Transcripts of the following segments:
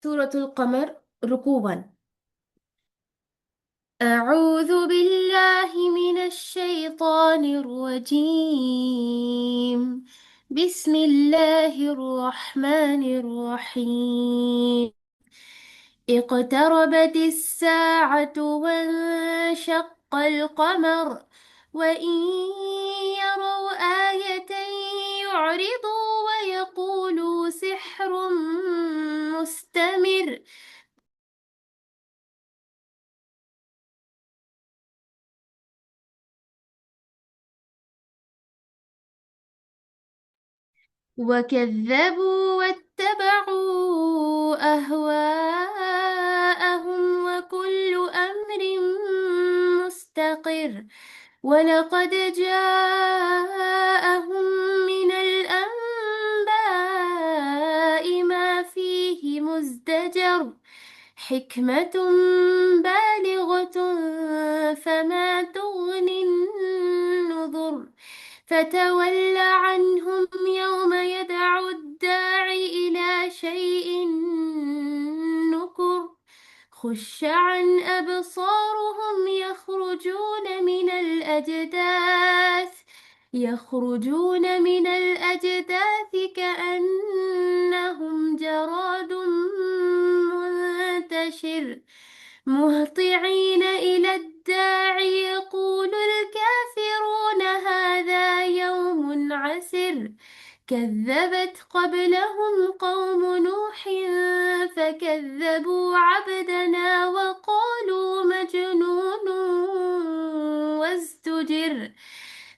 سورة القمر. ركوع 1. أعوذ بالله من الشيطان الرجيم. بسم الله الرحمن الرحيم. اقتربت الساعة وانشق القمر وإن يروا آية يعرضوا ويقولوا سحر مستمر. وكذبوا واتبعوا أهواءهم وكل أمر مستقر. ولقد جاءهم من الأنباء ما فيه مزدجر. حكمة بالغة فما تغني النذر. فتول عنهم يوم يدعو الداعي إلى شيء نكر. خش عن أبصارهم يخرجون من الأجداث كأنهم جراد منتشر. مهطعين إلى الداعي يقول الكافرون هذا يوم عسر. كذبت قبلهم قوم نوح فكذبوا عبدنا وقالوا مجنون وازدجر.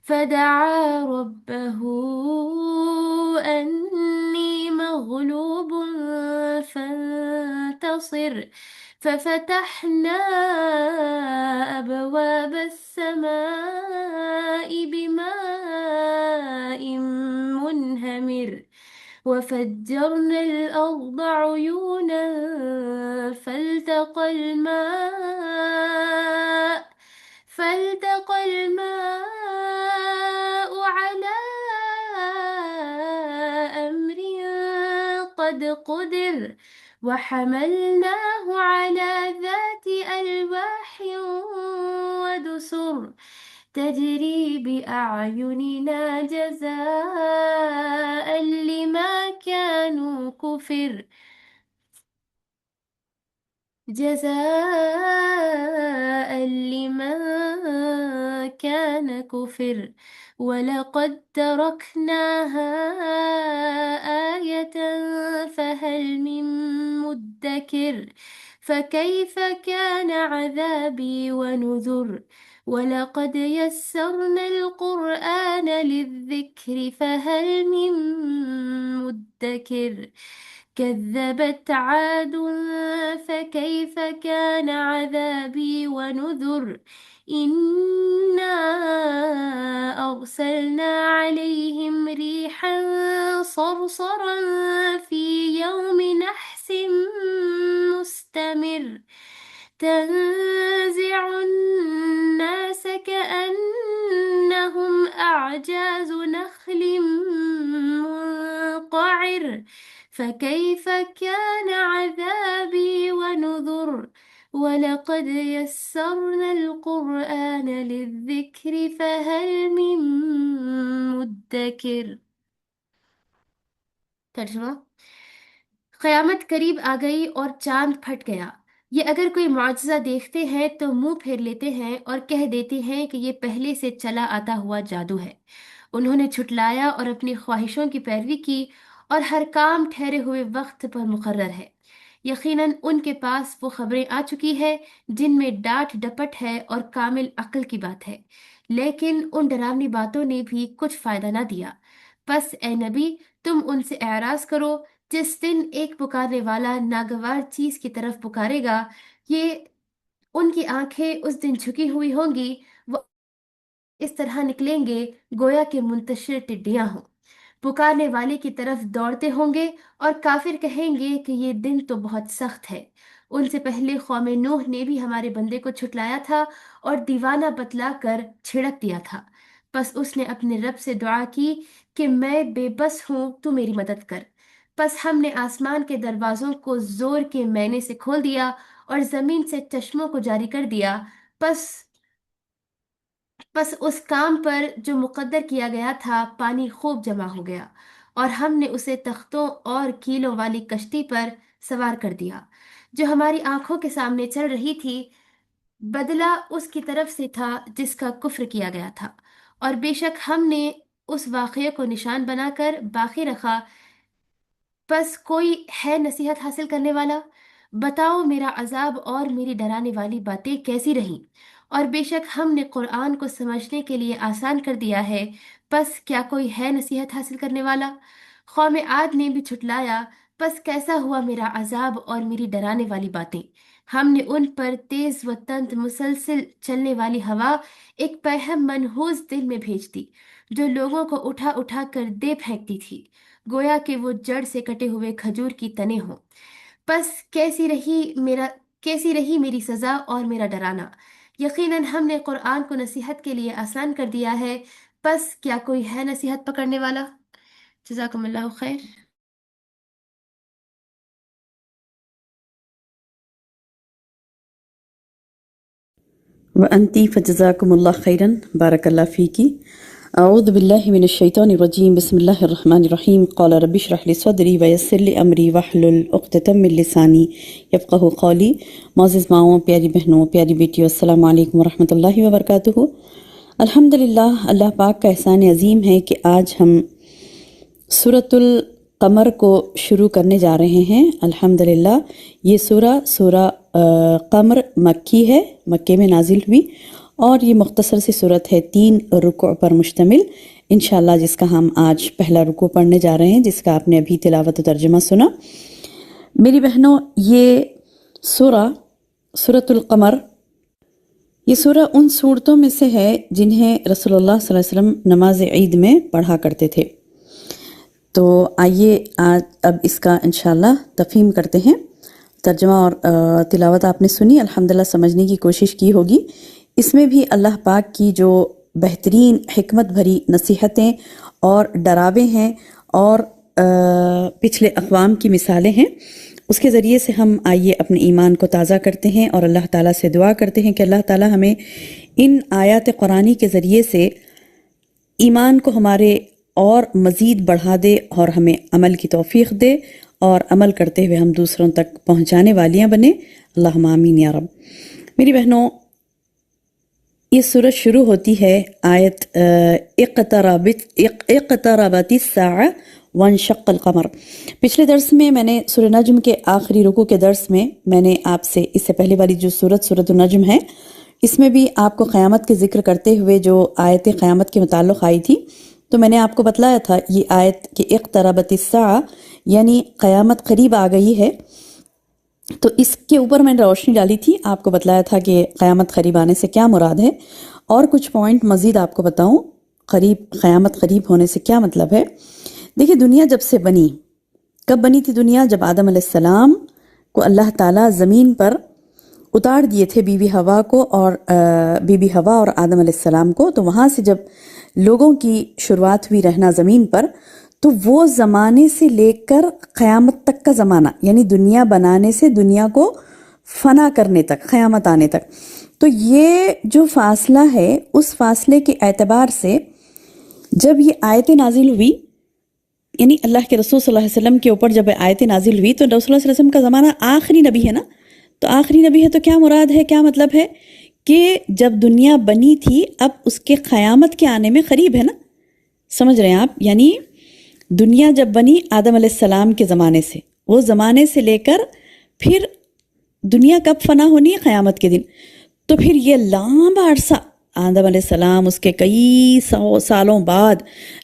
فدعا ربه أني مغلوب فانتصر. ففتحنا أبواب السماء بماء منهمر وفجرنا الأرض عيونا فالتقى الماء على أمر قد قدر. وحملناه على ذات ألواح ودسر تجري بأعيننا جزاء لما كانوا كفر جزاء لمن كان كفر. ولقد تركناها آية فهل من مدكر. فكيف كان عذابي ونذر. ولقد يسرنا القرآن للذكر فهل من مدكر. كذبت عاد فكيف كان عذابي ونذر. إنا أرسلنا عليهم ريحا صرصرا في يوم نحس مستمر. تنزع الناس كأنهم أعجاز نخل منقعر. فكيف كان عذابي ونذر. ولقد يسرنا القرآن للذكر فهل من مدكر. ترجمہ: قیامت قریب آ گئی اور چاند پھٹ گیا۔ یہ اگر کوئی معجزہ دیکھتے ہیں تو منہ پھیر لیتے ہیں اور کہہ دیتے ہیں کہ یہ پہلے سے چلا آتا ہوا جادو ہے۔ انہوں نے جھٹلایا اور اپنی خواہشوں کی پیروی کی اور ہر کام ٹھہرے ہوئے وقت پر مقرر ہے۔ یقیناً ان کے پاس وہ خبریں آ چکی ہے جن میں ڈاٹ ڈپٹ ہے اور کامل عقل کی بات ہے، لیکن ان ڈراؤنی باتوں نے بھی کچھ فائدہ نہ دیا۔ پس اے نبی، تم ان سے اعراض کرو۔ جس دن ایک پکارنے والا ناگوار چیز کی طرف پکارے گا، یہ ان کی آنکھیں اس دن جھکی ہوئی ہوں گی، وہ اس طرح نکلیں گے گویا کہ منتشر ٹڈیاں ہوں۔ پکارنے والے کی طرف دوڑتے ہوں گے اور کافر کہیں گے کہ یہ دن تو بہت سخت ہے۔ ان سے پہلے قوم نوح نے بھی ہمارے بندے کو جھٹلایا تھا اور دیوانہ بتلا کر چھڑک دیا تھا۔ پس اس نے اپنے رب سے دعا کی کہ میں بے بس ہوں، تو میری مدد کر۔ پس ہم نے آسمان کے دروازوں کو زور کے مینے سے کھول دیا اور زمین سے چشموں کو جاری کر دیا۔ پس بس اس کام پر جو مقدر کیا گیا تھا پانی خوب جمع ہو گیا، اور ہم نے اسے تختوں اور کیلوں والی کشتی پر سوار کر دیا جو ہماری آنکھوں کے سامنے چل رہی تھی۔ بدلہ اس کی طرف سے تھا جس کا کفر کیا گیا تھا، اور بے شک ہم نے اس واقعے کو نشان بنا کر باقی رکھا۔ بس کوئی ہے نصیحت حاصل کرنے والا؟ بتاؤ میرا عذاب اور میری ڈرانے والی باتیں کیسی رہیں؟ اور بے شک ہم نے قرآن کو سمجھنے کے لیے آسان کر دیا ہے، بس کیا کوئی ہے نصیحت حاصل کرنے والا؟ قوم عاد نے بھی جھٹلایا، بس کیسا ہوا میرا عذاب اور میری ڈرانے والی باتیں؟ ہم نے ان پر تیز و تند مسلسل چلنے والی ہوا، ایک پہم منحوس دل میں بھیج دی جو لوگوں کو اٹھا اٹھا کر دے پھینکتی تھی، گویا کہ وہ جڑ سے کٹے ہوئے کھجور کی تنے ہوں۔ پس کیسی رہی میری سزا اور میرا ڈرانا؟ یقیناً ہم نے قرآن کو نصیحت کے لیے آسان کر دیا ہے، پس کیا کوئی ہے نصیحت پکڑنے والا؟ جزاکم اللہ خیر۔ وأنتِ فجزاكم الله خيرا بارك الله فيكِ. أعوذ بالله من الشيطان الرجيم بسم الله الرحمن الرحيم. قال رب اشرح لي صدري ويسر لي أمري واحلل عقدة من لساني يفقهوا قولي. معزز ماؤں، پیاری بہنوں، پیاری بیٹیوں، السلام علیکم ورحمۃ اللہ وبرکاتہ۔ الحمدللہ، اللہ پاک کا احسان عظیم ہے کہ آج ہم سورۃ القمر کو شروع کرنے جا رہے ہیں۔ الحمدللہ یہ سورہ قمر مکی ہے، مکے میں نازل ہوئی، اور یہ مختصر سی صورت ہے، 3 رکوع پر مشتمل انشاءاللہ، جس کا ہم آج پہلا رکوع پڑھنے جا رہے ہیں، جس کا آپ نے ابھی تلاوت و ترجمہ سنا۔ میری بہنوں، یہ سورۃ القمر، یہ سورہ ان صورتوں میں سے ہے جنہیں رسول اللہ صلی اللہ علیہ وسلم نماز عید میں پڑھا کرتے تھے۔ تو آئیے آج اب اس کا انشاءاللہ تفہیم کرتے ہیں۔ ترجمہ اور تلاوت آپ نے سنی، الحمدللہ سمجھنے کی کوشش کی ہوگی۔ اس میں بھی اللہ پاک کی جو بہترین حکمت بھری نصیحتیں اور ڈراوے ہیں اور پچھلے اقوام کی مثالیں ہیں، اس کے ذریعے سے ہم آئیے اپنے ایمان کو تازہ کرتے ہیں اور اللہ تعالیٰ سے دعا کرتے ہیں کہ اللہ تعالیٰ ہمیں ان آیات قرآنی کے ذریعے سے ایمان کو ہمارے اور مزید بڑھا دے اور ہمیں عمل کی توفیق دے، اور عمل کرتے ہوئے ہم دوسروں تک پہنچانے والیاں بنیں، اللہم آمین یا رب۔ میری بہنوں، یہ سورت شروع ہوتی ہے آیت اقتربت الساعہ وانشق القمر۔ پچھلے درس میں میں نے سورہ نجم کے آخری رکوع کے درس میں نے آپ سے اس سے پہلے والی جو سورت النجم ہے، اس میں بھی آپ کو قیامت کے ذکر کرتے ہوئے جو آیت قیامت کے متعلق آئی تھی، تو میں نے آپ کو بتلایا تھا یہ آیت کہ اقتربت الساعہ یعنی قیامت قریب آ گئی ہے۔ تو اس کے اوپر میں نے روشنی ڈالی تھی، آپ کو بتلایا تھا کہ قیامت قریب آنے سے کیا مراد ہے، اور کچھ پوائنٹ مزید آپ کو بتاؤں قیامت قریب ہونے سے کیا مطلب ہے۔ دیکھیں، دنیا جب سے بنی، کب بنی تھی دنیا؟ جب آدم علیہ السلام کو اللہ تعالیٰ زمین پر اتار دیے تھے، بی بی ہوا اور آدم علیہ السلام کو، تو وہاں سے جب لوگوں کی شروعات ہوئی رہنا زمین پر، تو وہ زمانے سے لے کر قیامت تک کا زمانہ، یعنی دنیا بنانے سے دنیا کو فنا کرنے تک، قیامت آنے تک، تو یہ جو فاصلہ ہے، اس فاصلے کے اعتبار سے جب یہ آیتیں نازل ہوئی، یعنی اللہ کے رسول صلی اللہ علیہ وسلم کے اوپر جب آیتیں نازل ہوئی، تو رسول اللہ صلی اللہ علیہ وسلم کا زمانہ آخری نبی ہے نا، تو آخری نبی ہے تو کیا مراد ہے، کیا مطلب ہے کہ جب دنیا بنی تھی، اب اس کے قیامت کے آنے میں قریب ہے نا، سمجھ رہے ہیں آپ؟ یعنی دنیا جب بنی آدم علیہ السلام کے زمانے سے، وہ زمانے سے لے کر پھر دنیا کب فنا ہونی ہے؟ قیامت کے دن۔ تو پھر یہ لمبا عرصہ، آدم علیہ السلام، اس کے کئی سو سالوں بعد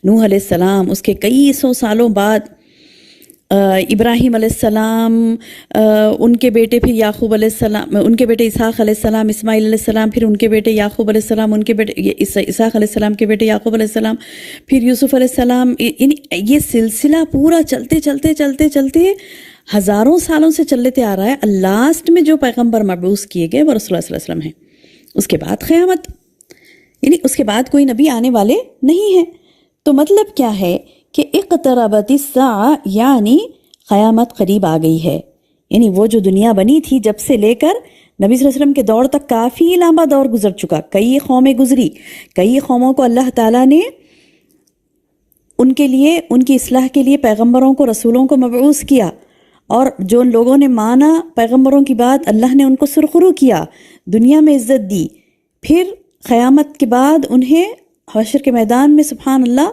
نوح علیہ السلام، اس کے کئی سو سالوں بعد ابراہیم علیہ السلام، ان کے بیٹے پھر یعقوب علیہ السلام، ان کے بیٹے اسحاق علیہ السلام، اسماعیل علیہ السلام، پھر ان کے بیٹے یعقوب علیہ السلام، ان کے بیٹے اسحاق علیہ السلام کے بیٹے یعقوب علیہ السلام، پھر یوسف علیہ السلام، یعنی یہ سلسلہ پورا چلتے چلتے چلتے چلتے ہزاروں سالوں سے چلتے آ رہا ہے۔ لاسٹ میں جو پیغمبر مبعوث کیے گئے وہ رسول اللہ صلی اللہ علیہ وسلم ہیں۔ اس کے بعد قیامت، یعنی اس کے بعد کوئی نبی آنے والے نہیں ہیں۔ تو مطلب کیا ہے کہ اقتربت الساعہ، یعنی قیامت قریب آ گئی ہے. یعنی وہ جو دنیا بنی تھی جب سے لے کر نبی صلی اللہ علیہ وسلم کے دور تک کافی لمبا دور گزر چکا، کئی قومیں گزری، کئی قوموں کو اللہ تعالیٰ نے ان کے لیے، ان کی اصلاح کے لیے پیغمبروں کو، رسولوں کو مبعوث کیا، اور جو لوگوں نے مانا پیغمبروں کی بات، اللہ نے ان کو سرخرو کیا، دنیا میں عزت دی. پھر قیامت کے بعد انہیں حشر کے میدان میں سبحان اللہ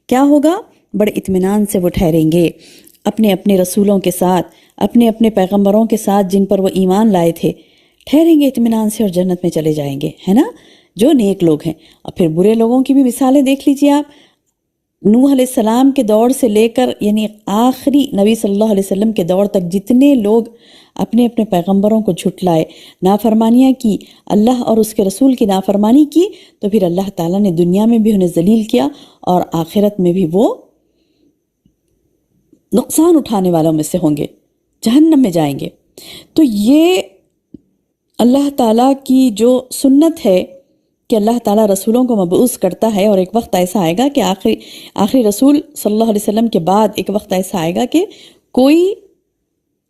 کیا ہوگا؟ بڑے اطمینان سے وہ ٹھہریں گے اپنے اپنے رسولوں کے ساتھ، اپنے اپنے پیغمبروں کے ساتھ جن پر وہ ایمان لائے تھے، ٹھہریں گے اطمینان سے اور جنت میں چلے جائیں گے، ہے نا، جو نیک لوگ ہیں. اور پھر برے لوگوں کی بھی مثالیں دیکھ لیجیے آپ. نوح علیہ السلام کے دور سے لے کر یعنی آخری نبی صلی اللہ علیہ وسلم کے دور تک جتنے لوگ اپنے اپنے پیغمبروں کو جھٹلائے، نافرمانیاں کی، اللہ اور اس کے رسول کی نافرمانی کی، تو پھر اللہ تعالیٰ نے دنیا میں بھی انہیں ذلیل کیا اور آخرت میں بھی وہ نقصان اٹھانے والوں میں سے ہوں گے، جہنم میں جائیں گے. تو یہ اللہ تعالیٰ کی جو سنت ہے کہ اللہ تعالیٰ رسولوں کو مبعوث کرتا ہے، اور ایک وقت ایسا آئے گا کہ آخری رسول صلی اللہ علیہ وسلم کے بعد ایک وقت ایسا آئے گا کہ کوئی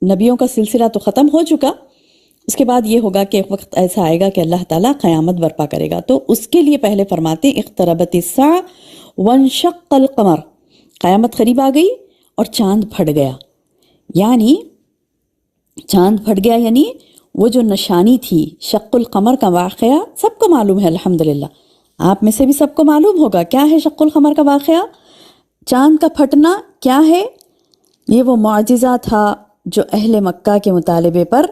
نبیوں کا سلسلہ تو ختم ہو چکا، اس کے بعد یہ ہوگا کہ ایک وقت ایسا آئے گا کہ اللہ تعالیٰ قیامت برپا کرے گا. تو اس کے لیے پہلے فرماتے ہیں اقتربت الساعہ وانشق القمر، قیامت قریب آ گئی اور چاند پھٹ گیا. یعنی چاند پھٹ گیا یعنی وہ جو نشانی تھی، شق القمر کا واقعہ سب کو معلوم ہے الحمدللہ، آپ میں سے بھی سب کو معلوم ہوگا کیا ہے شق القمر کا واقعہ. چاند کا پھٹنا کیا ہے؟ یہ وہ معجزہ تھا جو اہل مکہ کے مطالبے پر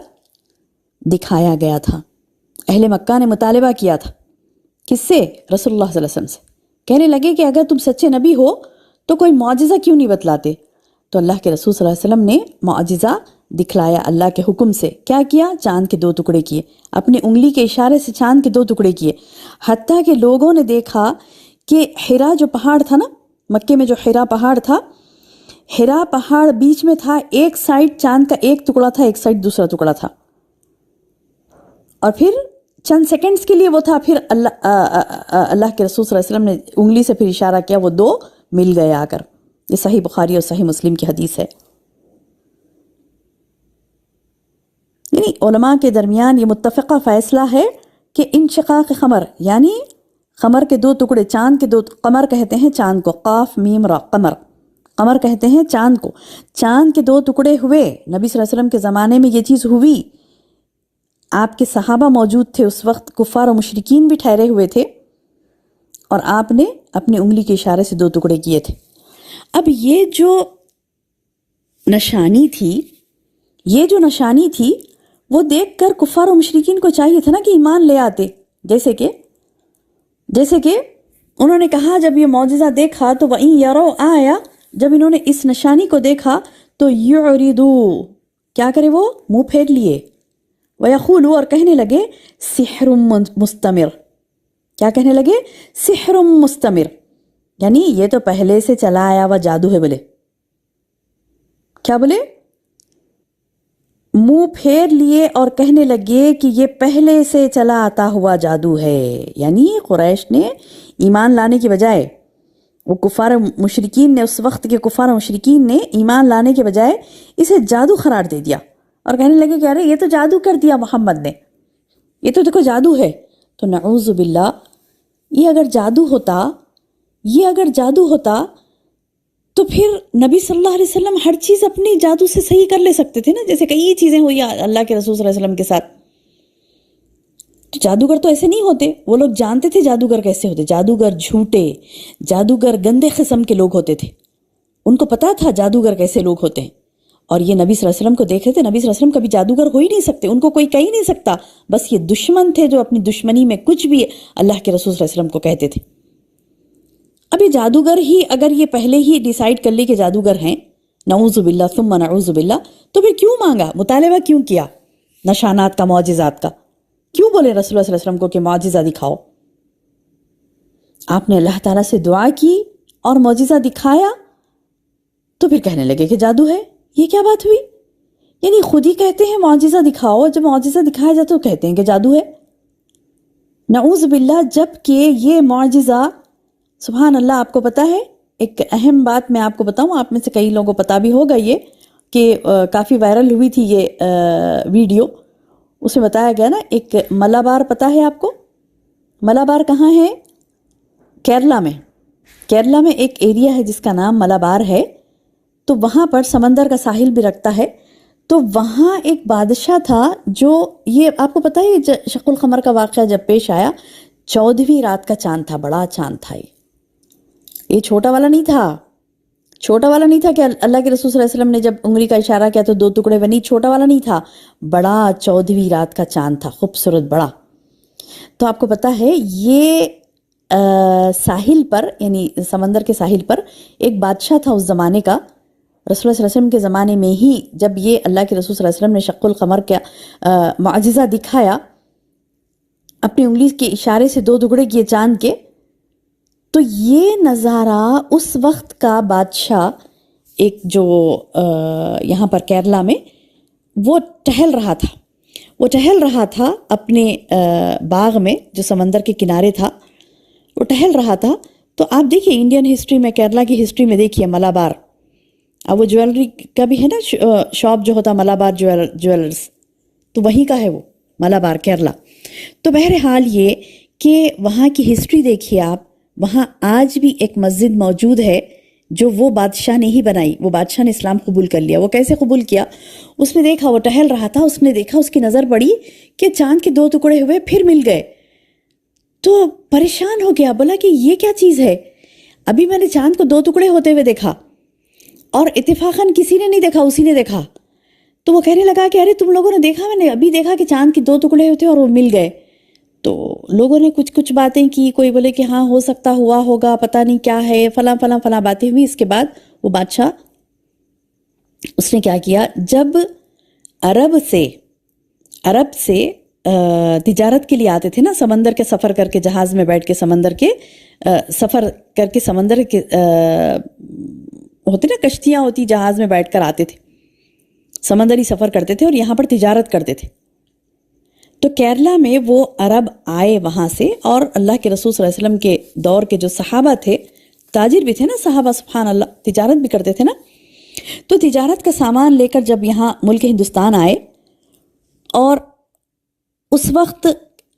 دکھایا گیا تھا. اہل مکہ نے مطالبہ کیا تھا کس سے؟ رسول اللہ صلی اللہ علیہ وسلم سے. کہنے لگے کہ اگر تم سچے نبی ہو تو کوئی معجزہ کیوں نہیں بتلاتے؟ تو اللہ کے رسول صلی اللہ علیہ وسلم نے معجزہ دکھلایا اللہ کے حکم سے. کیا کیا؟ چاند کے 2 ٹکڑے کیے، اپنی انگلی کے اشارے سے چاند کے 2 ٹکڑے کیے. حتیٰ کہ لوگوں نے دیکھا کہ حرا جو پہاڑ تھا نا، مکے میں جو حرا پہاڑ تھا، حرا پہاڑ بیچ میں تھا، ایک سائڈ چاند کا ایک ٹکڑا تھا، ایک سائڈ دوسرا ٹکڑا تھا، اور پھر چند سیکنڈز کے لیے وہ تھا، پھر اللہ کے رسول صلی اللہ علیہ وسلم نے انگلی سے پھر اشارہ کیا، وہ 2 مل گئے آ کر. یہ صحیح بخاری اور صحیح مسلم کی حدیث ہے. یعنی علماء کے درمیان یہ متفقہ فیصلہ ہے کہ انشقاق قمر یعنی قمر کے 2 ٹکڑے، چاند کے 2، قمر کہتے ہیں چاند کو، قاف میم را، قمر، قمر کہتے ہیں چاند کو. چاند کے 2 ٹکڑے ہوئے. نبی صلی اللہ علیہ وسلم کے زمانے میں یہ چیز ہوئی، آپ کے صحابہ موجود تھے اس وقت، کفار و مشرکین بھی ٹھہرے ہوئے تھے، اور آپ نے اپنی انگلی کے اشارے سے 2 ٹکڑے کیے تھے. اب یہ جو نشانی تھی وہ دیکھ کر کفار و مشرکین کو چاہیے تھا نا کہ ایمان لے آتے. جیسے کہ انہوں نے کہا جب یہ معجزہ دیکھا تو وَإِن يَرَوْا آیا، جب انہوں نے اس نشانی کو دیکھا تو يُعْرِضُوا، کیا کرے وہ؟ منہ پھیر لیے. وَيَقُولُوا، اور کہنے لگے سحر مستمر. کیا کہنے لگے؟ سحر مستمر، یعنی یہ تو پہلے سے چلا آیا ہوا جادو ہے. بولے کیا بولے؟ منہ پھیر لیے اور کہنے لگے کہ یہ پہلے سے چلا آتا ہوا جادو ہے. یعنی قریش نے ایمان لانے کی بجائے، وہ کفار مشرکین نے، اس وقت کے کفار مشرکین نے ایمان لانے کے بجائے اسے جادو قرار دے دیا، اور کہنے لگے کہ ارے یہ تو جادو کر دیا محمد نے، یہ تو دیکھو جادو ہے. تو نعوذ باللہ، یہ اگر جادو ہوتا تو پھر نبی صلی اللہ علیہ وسلم ہر چیز اپنی جادو سے صحیح کر لے سکتے تھے نا، جیسے کئی چیزیں ہوئی اللہ کے رسول صلی اللہ علیہ وسلم کے ساتھ. جادوگر تو ایسے نہیں ہوتے، وہ لوگ جانتے تھے جادوگر کیسے ہوتے. جادوگر جھوٹے، جادوگر گندے قسم کے لوگ ہوتے تھے، ان کو پتا تھا جادوگر کیسے لوگ ہوتے ہیں. اور یہ نبی صلی اللہ علیہ وسلم کو دیکھ رہے تھے. نبی صلی اللہ علیہ وسلم کبھی جادوگر ہو ہی نہیں سکتے، ان کو کوئی کہہ ہی نہیں سکتا. بس یہ دشمن تھے جو اپنی دشمنی میں کچھ بھی اللہ کے رسول صلی اللہ علیہ وسلم کو کہتے تھے. اب یہ جادوگر ہی اگر یہ پہلے ہی ڈیسائیڈ کر لی کہ جادوگر ہیں، نعوذ باللہ ثم نعوذ باللہ، تو پھر کیوں مانگا، مطالبہ کیوں کیا نشانات کا، معجزات کا؟ کیوں بولے رسول اللہ صلی اللہ علیہ وسلم کو کہ معجزہ دکھاؤ؟ آپ نے اللہ تعالیٰ سے دعا کی اور معجزہ دکھایا، تو پھر کہنے لگے کہ جادو ہے. یہ کیا بات ہوئی؟ یعنی خود ہی کہتے ہیں معجزہ دکھاؤ، جب معجزہ دکھایا جاتا تو کہتے ہیں کہ جادو ہے. نعوذ باللہ. جب کہ یہ معجزہ، سبحان اللہ، آپ کو پتا ہے ایک اہم بات میں آپ کو بتاؤں، آپ میں سے کئی لوگوں کو پتا بھی ہوگا، یہ کہ کافی وائرل ہوئی تھی یہ ویڈیو. اس میں بتایا گیا نا ایک ملابار، پتہ ہے آپ کو ملابار کہاں ہے؟ کیرلا میں. کیرلا میں ایک ایریا ہے جس کا نام ملابار ہے. تو وہاں پر سمندر کا ساحل بھی رکھتا ہے. تو وہاں ایک بادشاہ تھا جو، یہ آپ کو پتہ ہے شق القمر کا واقعہ جب پیش آیا، 14ویں رات کا چاند تھا، بڑا چاند تھا. یہ چھوٹا والا نہیں تھا، چھوٹا والا نہیں تھا کہ اللہ کے رسول صلی اللہ علیہ وسلم نے جب انگلی کا اشارہ کیا تو 2 ٹکڑے بنی. چھوٹا والا نہیں تھا، بڑا 14ویں رات کا چاند تھا، خوبصورت بڑا. تو آپ کو پتہ ہے یہ ساحل پر، یعنی سمندر کے ساحل پر ایک بادشاہ تھا اس زمانے کا. رسول اللہ صلی اللہ علیہ وسلم کے زمانے میں ہی جب یہ اللہ کے رسول صلی اللہ علیہ وسلم نے شق القمر کا معجزہ دکھایا، اپنی انگلی کے اشارے سے 2 ٹکڑے کیے چاند کے، تو یہ نظارہ اس وقت کا بادشاہ ایک جو یہاں پر کیرلا میں وہ ٹہل رہا تھا اپنے باغ میں جو سمندر کے کنارے تھا، وہ ٹہل رہا تھا. تو آپ دیکھیے انڈین ہسٹری میں، کیرلا کی ہسٹری میں دیکھیے ملابار، اب وہ جویلری کا بھی ہے نا شاپ جو ہوتا ملابار جویلرز، تو وہیں کا ہے وہ ملابار کیرلا. تو بہرحال یہ کہ وہاں کی ہسٹری دیکھیے آپ، وہاں آج بھی ایک مسجد موجود ہے جو وہ بادشاہ نے ہی بنائی. وہ بادشاہ نے اسلام قبول کر لیا. وہ کیسے قبول کیا؟ اس نے دیکھا وہ ٹہل رہا تھا، اس نے دیکھا، اس کی نظر پڑی کہ چاند کے 2 ٹکڑے ہوئے پھر مل گئے. تو پریشان ہو گیا، بولا کہ یہ کیا چیز ہے؟ ابھی میں نے چاند کو 2 ٹکڑے ہوتے ہوئے دیکھا اور اتفاقاً کسی نے نہیں دیکھا، اسی نے دیکھا. تو وہ کہنے لگا کہ ارے تم لوگوں نے دیکھا؟ میں نے ابھی دیکھا کہ چاند کے 2 ٹکڑے ہوتے اور وہ مل گئے. تو لوگوں نے کچھ باتیں کی، کوئی بولے کہ ہاں ہو سکتا ہوا ہوگا، پتہ نہیں کیا ہے، فلاں باتیں ہوئی. اس کے بعد وہ بادشاہ اس نے کیا کیا، جب عرب سے تجارت کے لیے آتے تھے نا، سمندر کے سفر کر کے، جہاز میں بیٹھ کے سمندر کے سفر کر کے، سمندر کے ہوتے نا کشتیاں ہوتی، جہاز میں بیٹھ کر آتے تھے، سمندری سفر کرتے تھے اور یہاں پر تجارت کرتے تھے. تو کیرلا میں وہ عرب آئے وہاں سے، اور اللہ کے رسول صلی اللہ علیہ وسلم کے دور کے جو صحابہ تھے، تاجر بھی تھے نا صحابہ، سبحان اللہ، تجارت بھی کرتے تھے نا. تو تجارت کا سامان لے کر جب یہاں ملک ہندوستان آئے، اور اس وقت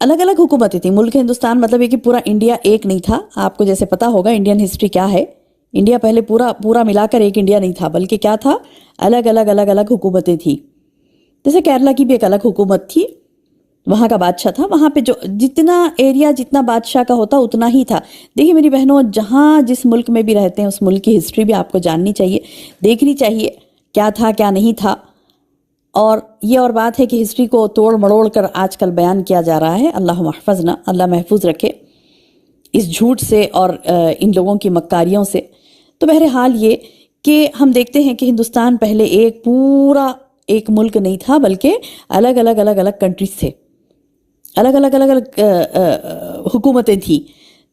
الگ الگ حکومتیں تھیں. ملک ہندوستان مطلب یہ کہ پورا انڈیا ایک نہیں تھا. آپ کو جیسے پتا ہوگا انڈین ہسٹری کیا ہے، انڈیا پہلے پورا ملا کر ایک انڈیا نہیں تھا، بلکہ کیا تھا، الگ الگ حکومتیں تھیں. جیسے کیرلا کی بھی ایک الگ حکومت تھی، وہاں کا بادشاہ تھا. وہاں پہ جو جتنا ایریا جتنا بادشاہ کا ہوتا اتنا ہی تھا. دیکھیے میری بہنوں، جہاں جس ملک میں بھی رہتے ہیں اس ملک کی ہسٹری بھی آپ کو جاننی چاہیے، دیکھنی چاہیے کیا تھا کیا نہیں تھا. اور یہ اور بات ہے کہ ہسٹری کو توڑ مڑوڑ کر آج کل بیان کیا جا رہا ہے. اللہ محفظنا، اللہ محفوظ رکھے اس جھوٹ سے اور ان لوگوں کی مکاریوں سے. تو بہرحال یہ کہ ہم دیکھتے ہیں کہ ہندوستان پہلے ایک ملک نہیں تھا، بلکہ الگ الگ کنٹریز تھے، الگ الگ حکومتیں تھیں.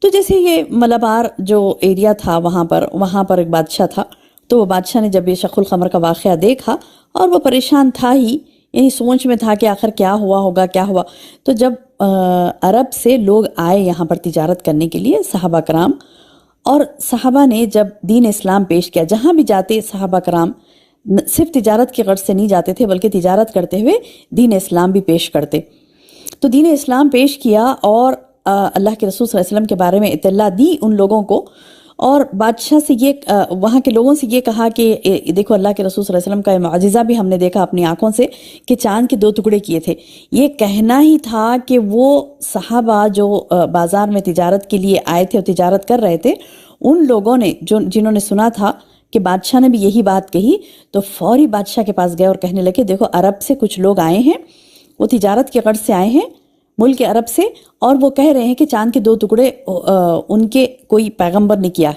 تو جیسے یہ ملابار جو ایریا تھا، وہاں پر ایک بادشاہ تھا. تو وہ بادشاہ نے جب یہ شق القمر کا واقعہ دیکھا، اور وہ پریشان تھا ہی، یعنی سوچ میں تھا کہ آخر کیا ہوا کیا ہوا. تو جب عرب سے لوگ آئے یہاں پر تجارت کرنے کے لیے، صحابہ کرام، اور صحابہ نے جب دین اسلام پیش کیا، جہاں بھی جاتے صحابہ کرام صرف تجارت کی غرض سے نہیں جاتے تھے، بلکہ تجارت کرتے ہوئے دین اسلام بھی پیش کرتے. تو دین اسلام پیش کیا اور اللہ کے رسول صلی اللہ علیہ وسلم کے بارے میں اطلاع دی ان لوگوں کو. اور بادشاہ سے وہاں کے لوگوں سے یہ کہا کہ دیکھو اللہ کے رسول صلی اللہ علیہ وسلم کا یہ معجزہ بھی ہم نے دیکھا اپنی آنکھوں سے کہ چاند کے 2 ٹکڑے کیے تھے. یہ کہنا ہی تھا کہ وہ صحابہ جو بازار میں تجارت کے لیے آئے تھے اور تجارت کر رہے تھے، ان لوگوں نے جنہوں نے سنا تھا کہ بادشاہ نے بھی یہی بات کہی، تو فوری بادشاہ کے پاس گئے اور کہنے لگے دیکھو عرب سے کچھ لوگ آئے ہیں، وہ تجارت کے غرض سے آئے ہیں ملک عرب سے، اور وہ کہہ رہے ہیں کہ چاند کے 2 ٹکڑے ان کے کوئی پیغمبر نے کیا.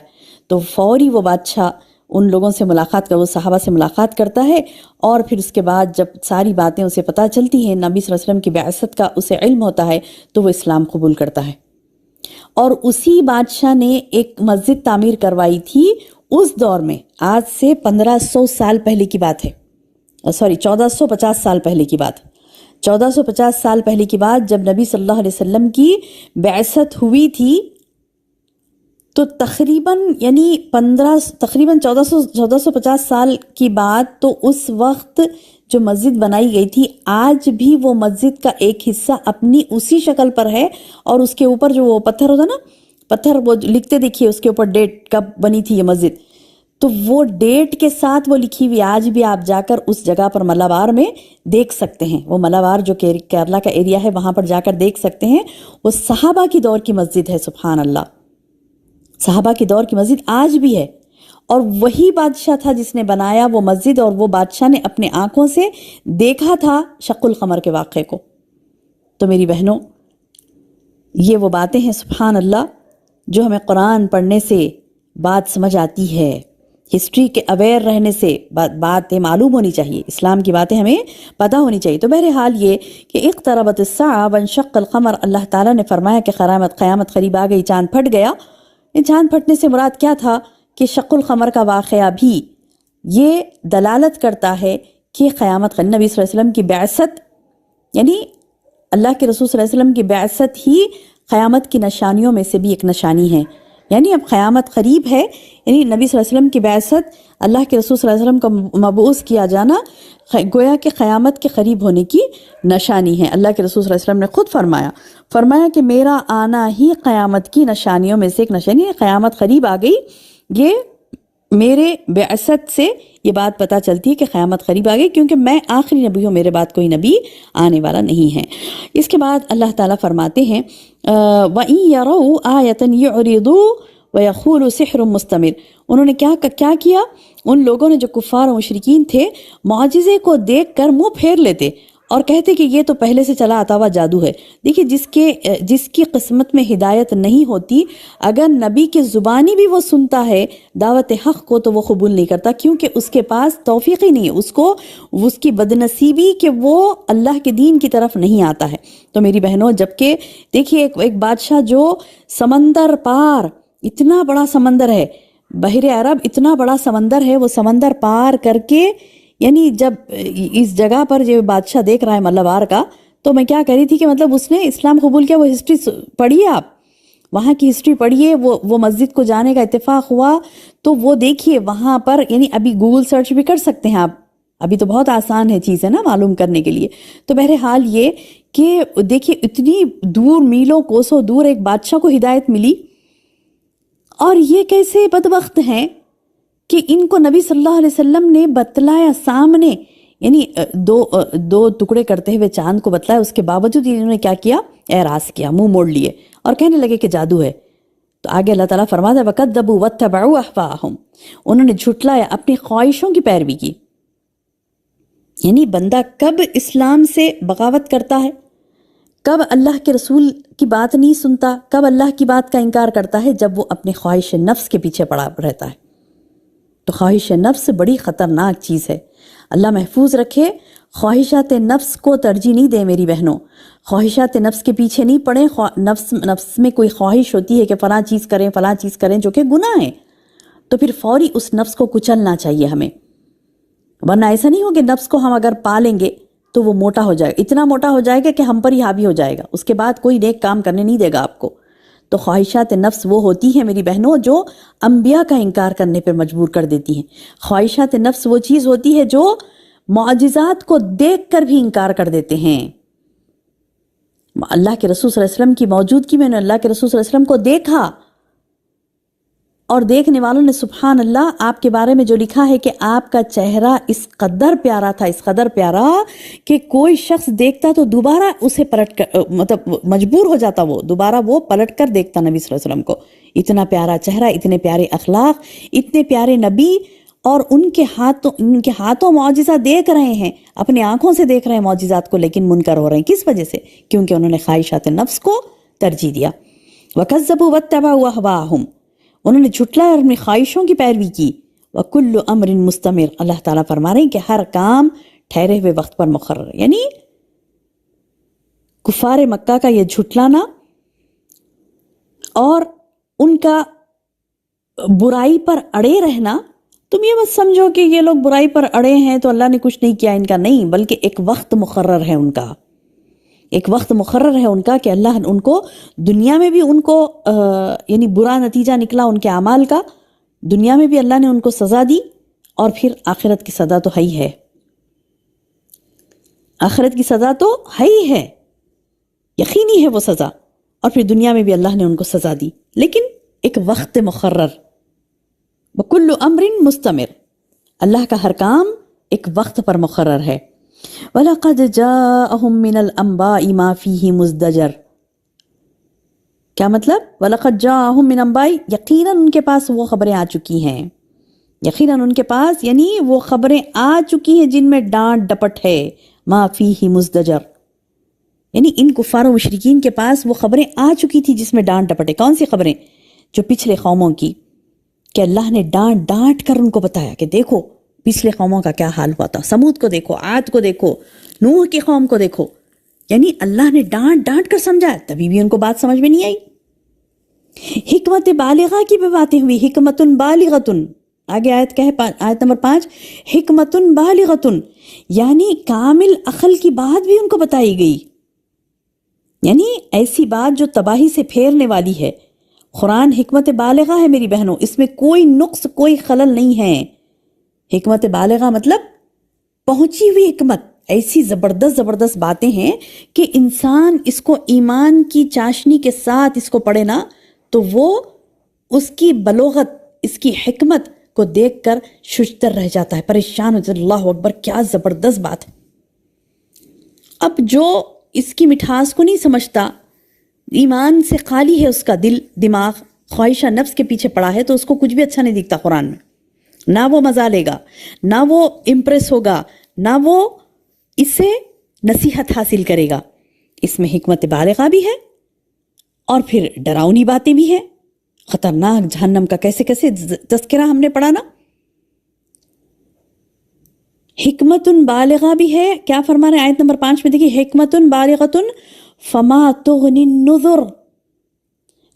تو فوری وہ بادشاہ ان لوگوں سے ملاقات وہ صحابہ سے ملاقات کرتا ہے، اور پھر اس کے بعد جب ساری باتیں اسے پتہ چلتی ہیں، نبی صلی اللہ علیہ وسلم کی بعثت کا اسے علم ہوتا ہے، تو وہ اسلام قبول کرتا ہے. اور اسی بادشاہ نے ایک مسجد تعمیر کروائی تھی اس دور میں، آج سے 1500 سال پہلے کی بات ہے، 1450 سال پہلے کی بات. 1450 سال پہلے کی بات، جب نبی صلی اللہ علیہ وسلم کی بعثت ہوئی تھی، تو تقریباً یعنی 1450 سال کی بات، تو اس وقت جو مسجد بنائی گئی تھی آج بھی وہ مسجد کا ایک حصہ اپنی اسی شکل پر ہے، اور اس کے اوپر جو وہ پتھر ہوتا نا، پتھر وہ لکھتے دیکھیے اس کے اوپر ڈیٹ کب بنی تھی یہ مسجد، تو وہ ڈیٹ کے ساتھ وہ لکھی ہوئی آج بھی آپ جا کر اس جگہ پر ملاوار میں دیکھ سکتے ہیں. وہ ملاوار جو کیرلا کا ایریا ہے وہاں پر جا کر دیکھ سکتے ہیں. وہ صحابہ کی دور کی مسجد ہے، سبحان اللہ، صحابہ کی دور کی مسجد آج بھی ہے. اور وہی بادشاہ تھا جس نے بنایا وہ مسجد، اور وہ بادشاہ نے اپنے آنکھوں سے دیکھا تھا شق القمر کے واقعے کو. تو میری بہنوں، یہ وہ باتیں ہیں سبحان اللہ جو ہمیں قرآن پڑھنے سے بات سمجھ آتی ہے، ہسٹری کے اویئر رہنے سے باتیں معلوم ہونی چاہیے، اسلام کی باتیں ہمیں پتہ ہونی چاہیے. تو بہرحال یہ کہ اقتربت الساعہ وانشق القمر، اللہ تعالیٰ نے فرمایا کہ قیامت قریب آ گئی، چاند پھٹ گیا. چاند پھٹنے سے مراد کیا تھا کہ شق القمر کا واقعہ بھی یہ دلالت کرتا ہے کہ قیامت، نبی صلی اللہ علیہ وسلم کی بعثت، یعنی اللہ کے رسول صلی اللہ علیہ وسلم کی بعثت ہی قیامت کی نشانیوں میں سے بھی ایک نشانی ہے. یعنی اب قیامت قریب ہے، یعنی نبی صلی اللہ علیہ وسلم کی بعثت، اللہ کے رسول صلی اللہ علیہ وسلم کا مبعوث کیا جانا گویا کہ قیامت کے قریب ہونے کی نشانی ہے. اللہ کے رسول صلی اللہ علیہ وسلم نے خود فرمایا کہ میرا آنا ہی قیامت کی نشانیوں میں سے ایک نشانی ہے. قیامت قریب آ گئی، یہ میرے بعثت سے یہ بات پتہ چلتی ہے کہ قیامت قریب آ گئی، کیونکہ میں آخری نبی ہوں، میرے بعد کوئی نبی آنے والا نہیں ہے. اس کے بعد اللہ تعالیٰ فرماتے ہیں وَإِن يَرَوْا آیَةً يُعْرِضُوا وَيَقُولُوا سِحْرٌ مُسْتَمِرٌ. انہوں نے کیا کیا؟ ان لوگوں نے جو کفار و مشرکین تھے، معجزے کو دیکھ کر منہ پھیر لیتے اور کہتے کہ یہ تو پہلے سے چلا آتا ہوا جادو ہے. دیکھیے جس کی قسمت میں ہدایت نہیں ہوتی، اگر نبی کی زبانی بھی وہ سنتا ہے دعوت حق کو تو وہ قبول نہیں کرتا، کیونکہ اس کے پاس توفیق ہی نہیں ہے، اس کی بدنصیبی کہ وہ اللہ کے دین کی طرف نہیں آتا ہے. تو میری بہنوں، جبکہ دیکھیے ایک بادشاہ جو سمندر پار، اتنا بڑا سمندر ہے، بحر عرب اتنا بڑا سمندر ہے، وہ سمندر پار کر کے، یعنی جب اس جگہ پر جو بادشاہ دیکھ رہا ہے ملاوار کا، تو میں کیا کہہ رہی تھی کہ مطلب اس نے اسلام قبول کیا. وہ ہسٹری پڑھیے، آپ وہاں کی ہسٹری پڑھیے، وہ مسجد کو جانے کا اتفاق ہوا تو وہ دیکھیے وہاں پر، یعنی ابھی گوگل سرچ بھی کر سکتے ہیں آپ، ابھی تو بہت آسان ہے چیز ہے نا معلوم کرنے کے لیے. تو بہرحال یہ کہ دیکھیے اتنی دور، میلوں کوسوں دور ایک بادشاہ کو ہدایت ملی، اور یہ کیسے بدبخت ہیں کہ ان کو نبی صلی اللہ علیہ وسلم نے بتلایا سامنے، یعنی دو ٹکڑے کرتے ہوئے چاند کو بتلایا، اس کے باوجود انہوں نے کیا کیا؟ اعراض کیا، منہ موڑ لیے اور کہنے لگے کہ جادو ہے. تو آگے اللہ تعالیٰ فرماتا ہے وَكَذَّبُوا وَاتَّبَعُوا أَهْوَاءَهُمْ، انہوں نے جھٹلایا، اپنی خواہشوں کی پیروی کی. یعنی بندہ کب اسلام سے بغاوت کرتا ہے، کب اللہ کے رسول کی بات نہیں سنتا، کب اللہ کی بات کا انکار کرتا ہے؟ جب وہ اپنی خواہش نفس کے پیچھے پڑا رہتا ہے. تو خواہش نفس بڑی خطرناک چیز ہے، اللہ محفوظ رکھے. خواہشات نفس کو ترجیح نہیں دیں میری بہنوں، خواہشات نفس کے پیچھے نہیں پڑیں. نفس میں کوئی خواہش ہوتی ہے کہ فلاں چیز کریں جو کہ گناہ ہے، تو پھر فوری اس نفس کو کچلنا چاہیے ہمیں، ورنہ ایسا نہیں ہو کہ نفس کو ہم اگر پالیں گے تو وہ موٹا ہو جائے گا، اتنا موٹا ہو جائے گا کہ ہم پر ہی حاوی ہو جائے گا، اس کے بعد کوئی نیک کام کرنے نہیں دے گا آپ کو. تو خواہشات نفس وہ ہوتی ہیں میری بہنوں جو انبیاء کا انکار کرنے پر مجبور کر دیتی ہیں. خواہشات نفس وہ چیز ہوتی ہے جو معجزات کو دیکھ کر بھی انکار کر دیتے ہیں. اللہ کے رسول صلی اللہ علیہ وسلم کی موجودگی میں نے اللہ کے رسول صلی اللہ علیہ وسلم کو دیکھا، اور دیکھنے والوں نے سبحان اللہ آپ کے بارے میں جو لکھا ہے کہ آپ کا چہرہ اس قدر پیارا تھا، اس قدر پیارا کہ کوئی شخص دیکھتا تو دوبارہ اسے پلٹ کر، مطلب مجبور ہو جاتا، وہ دوبارہ وہ پلٹ کر دیکھتا نبی صلی اللہ علیہ وسلم کو. اتنا پیارا چہرہ، اتنے پیارے اخلاق، اتنے پیارے نبی، اور ان کے ہاتھوں معجزہ دیکھ رہے ہیں، اپنے آنکھوں سے دیکھ رہے ہیں معجزات کو، لیکن منکر ہو رہے ہیں. کس وجہ سے؟ کیونکہ انہوں نے خواہشات نفس کو ترجیح دیا. وَكَذَّبُوا وَاتَّبَعُوا أَهْوَاءَهُمْ، انہوں نے جھٹلایا اور اپنی خواہشوں کی پیروی کی. وَكُلُّ أَمْرٍ مُسْتَمِرٍ، اللہ تعالیٰ فرما رہے ہیں کہ ہر کام ٹھہرے ہوئے وقت پر مقرر ہے. یعنی کفار مکہ کا یہ جھٹلانا اور ان کا برائی پر اڑے رہنا، تم یہ مت سمجھو کہ یہ لوگ برائی پر اڑے ہیں تو اللہ نے کچھ نہیں کیا ان کا، نہیں، بلکہ ایک وقت مقرر ہے ان کا. ایک وقت مقرر ہے ان کا کہ اللہ ان کو دنیا میں بھی ان کو یعنی برا نتیجہ نکلا ان کے اعمال کا، دنیا میں بھی اللہ نے ان کو سزا دی، اور پھر آخرت کی سزا تو ہے ہی ہے، آخرت کی سزا تو ہے ہی ہے، یقینی ہے وہ سزا، اور پھر دنیا میں بھی اللہ نے ان کو سزا دی، لیکن ایک وقت مقرر، وَكُلُّ أَمْرٍ مُسْتَمِرٍ، اللہ کا ہر کام ایک وقت پر مقرر ہے۔ وَلَقَدْ جَاءَهُم مِّنَ الْأَنبَاءِ مَا فِيهِ مُزْدَجَرٌ، کیا مطلب؟ وَلَقَدْ جَاءَهُم مِّنَ الْأَنبَاءِ، یقیناً ان کے پاس وہ خبریں آ چکی ہیں، یقیناً ان کے پاس یعنی وہ خبریں آ چکی ہیں جن میں ڈانٹ ڈپٹ ہے، مَا فِيهِ مُزْدَجَرٌ، یعنی ان کفار و مشرکین کے پاس وہ خبریں آ چکی تھی جس میں ڈانٹ ڈپٹ ہے۔ کون سی خبریں؟ جو پچھلے قوموں کی، کہ اللہ نے ڈانٹ ڈانٹ کر ان کو بتایا کہ دیکھو پچھلے قوموں کا کیا حال ہوا تھا، سمود کو دیکھو، عاد کو دیکھو، نوح کی قوم کو دیکھو، یعنی اللہ نے ڈانٹ ڈانٹ کر سمجھایا، تبھی بھی ان کو بات سمجھ میں نہیں آئی۔ حکمت بالغہ کی بھی باتیں ہوئی، حکمت بالغۃ، آگے آیت کہے آیت نمبر 5، حکمت بالغۃ، یعنی کامل عقل کی بات بھی ان کو بتائی گئی، یعنی ایسی بات جو تباہی سے پھیرنے والی ہے۔ قرآن حکمت بالغہ ہے میری بہنوں، اس میں کوئی نقص کوئی خلل نہیں ہے۔ حکمت بالغہ مطلب پہنچی ہوئی حکمت، ایسی زبردست زبردست باتیں ہیں کہ انسان اس کو ایمان کی چاشنی کے ساتھ اس کو پڑھے نا تو وہ اس کی بلوغت، اس کی حکمت کو دیکھ کر ششدر رہ جاتا ہے، پریشان ہو جاتا ہے، اللہ اکبر کیا زبردست بات ہے۔ اب جو اس کی مٹھاس کو نہیں سمجھتا، ایمان سے خالی ہے اس کا دل دماغ، خواہشہ نفس کے پیچھے پڑا ہے، تو اس کو کچھ بھی اچھا نہیں دکھتا قرآن میں، نہ وہ مزہ لے گا، نہ وہ امپریس ہوگا، نہ وہ اس سے نصیحت حاصل کرے گا۔ اس میں حکمت بالغہ بھی ہے اور پھر ڈراؤنی باتیں بھی ہیں، خطرناک جہنم کا کیسے کیسے تذکرہ ہم نے پڑھا نا۔ حکمت بالغہ بھی ہے، کیا فرما رہے ہیں آیت نمبر 5 میں دیکھیے، حکمت بالغۃ فما تغنی النذر،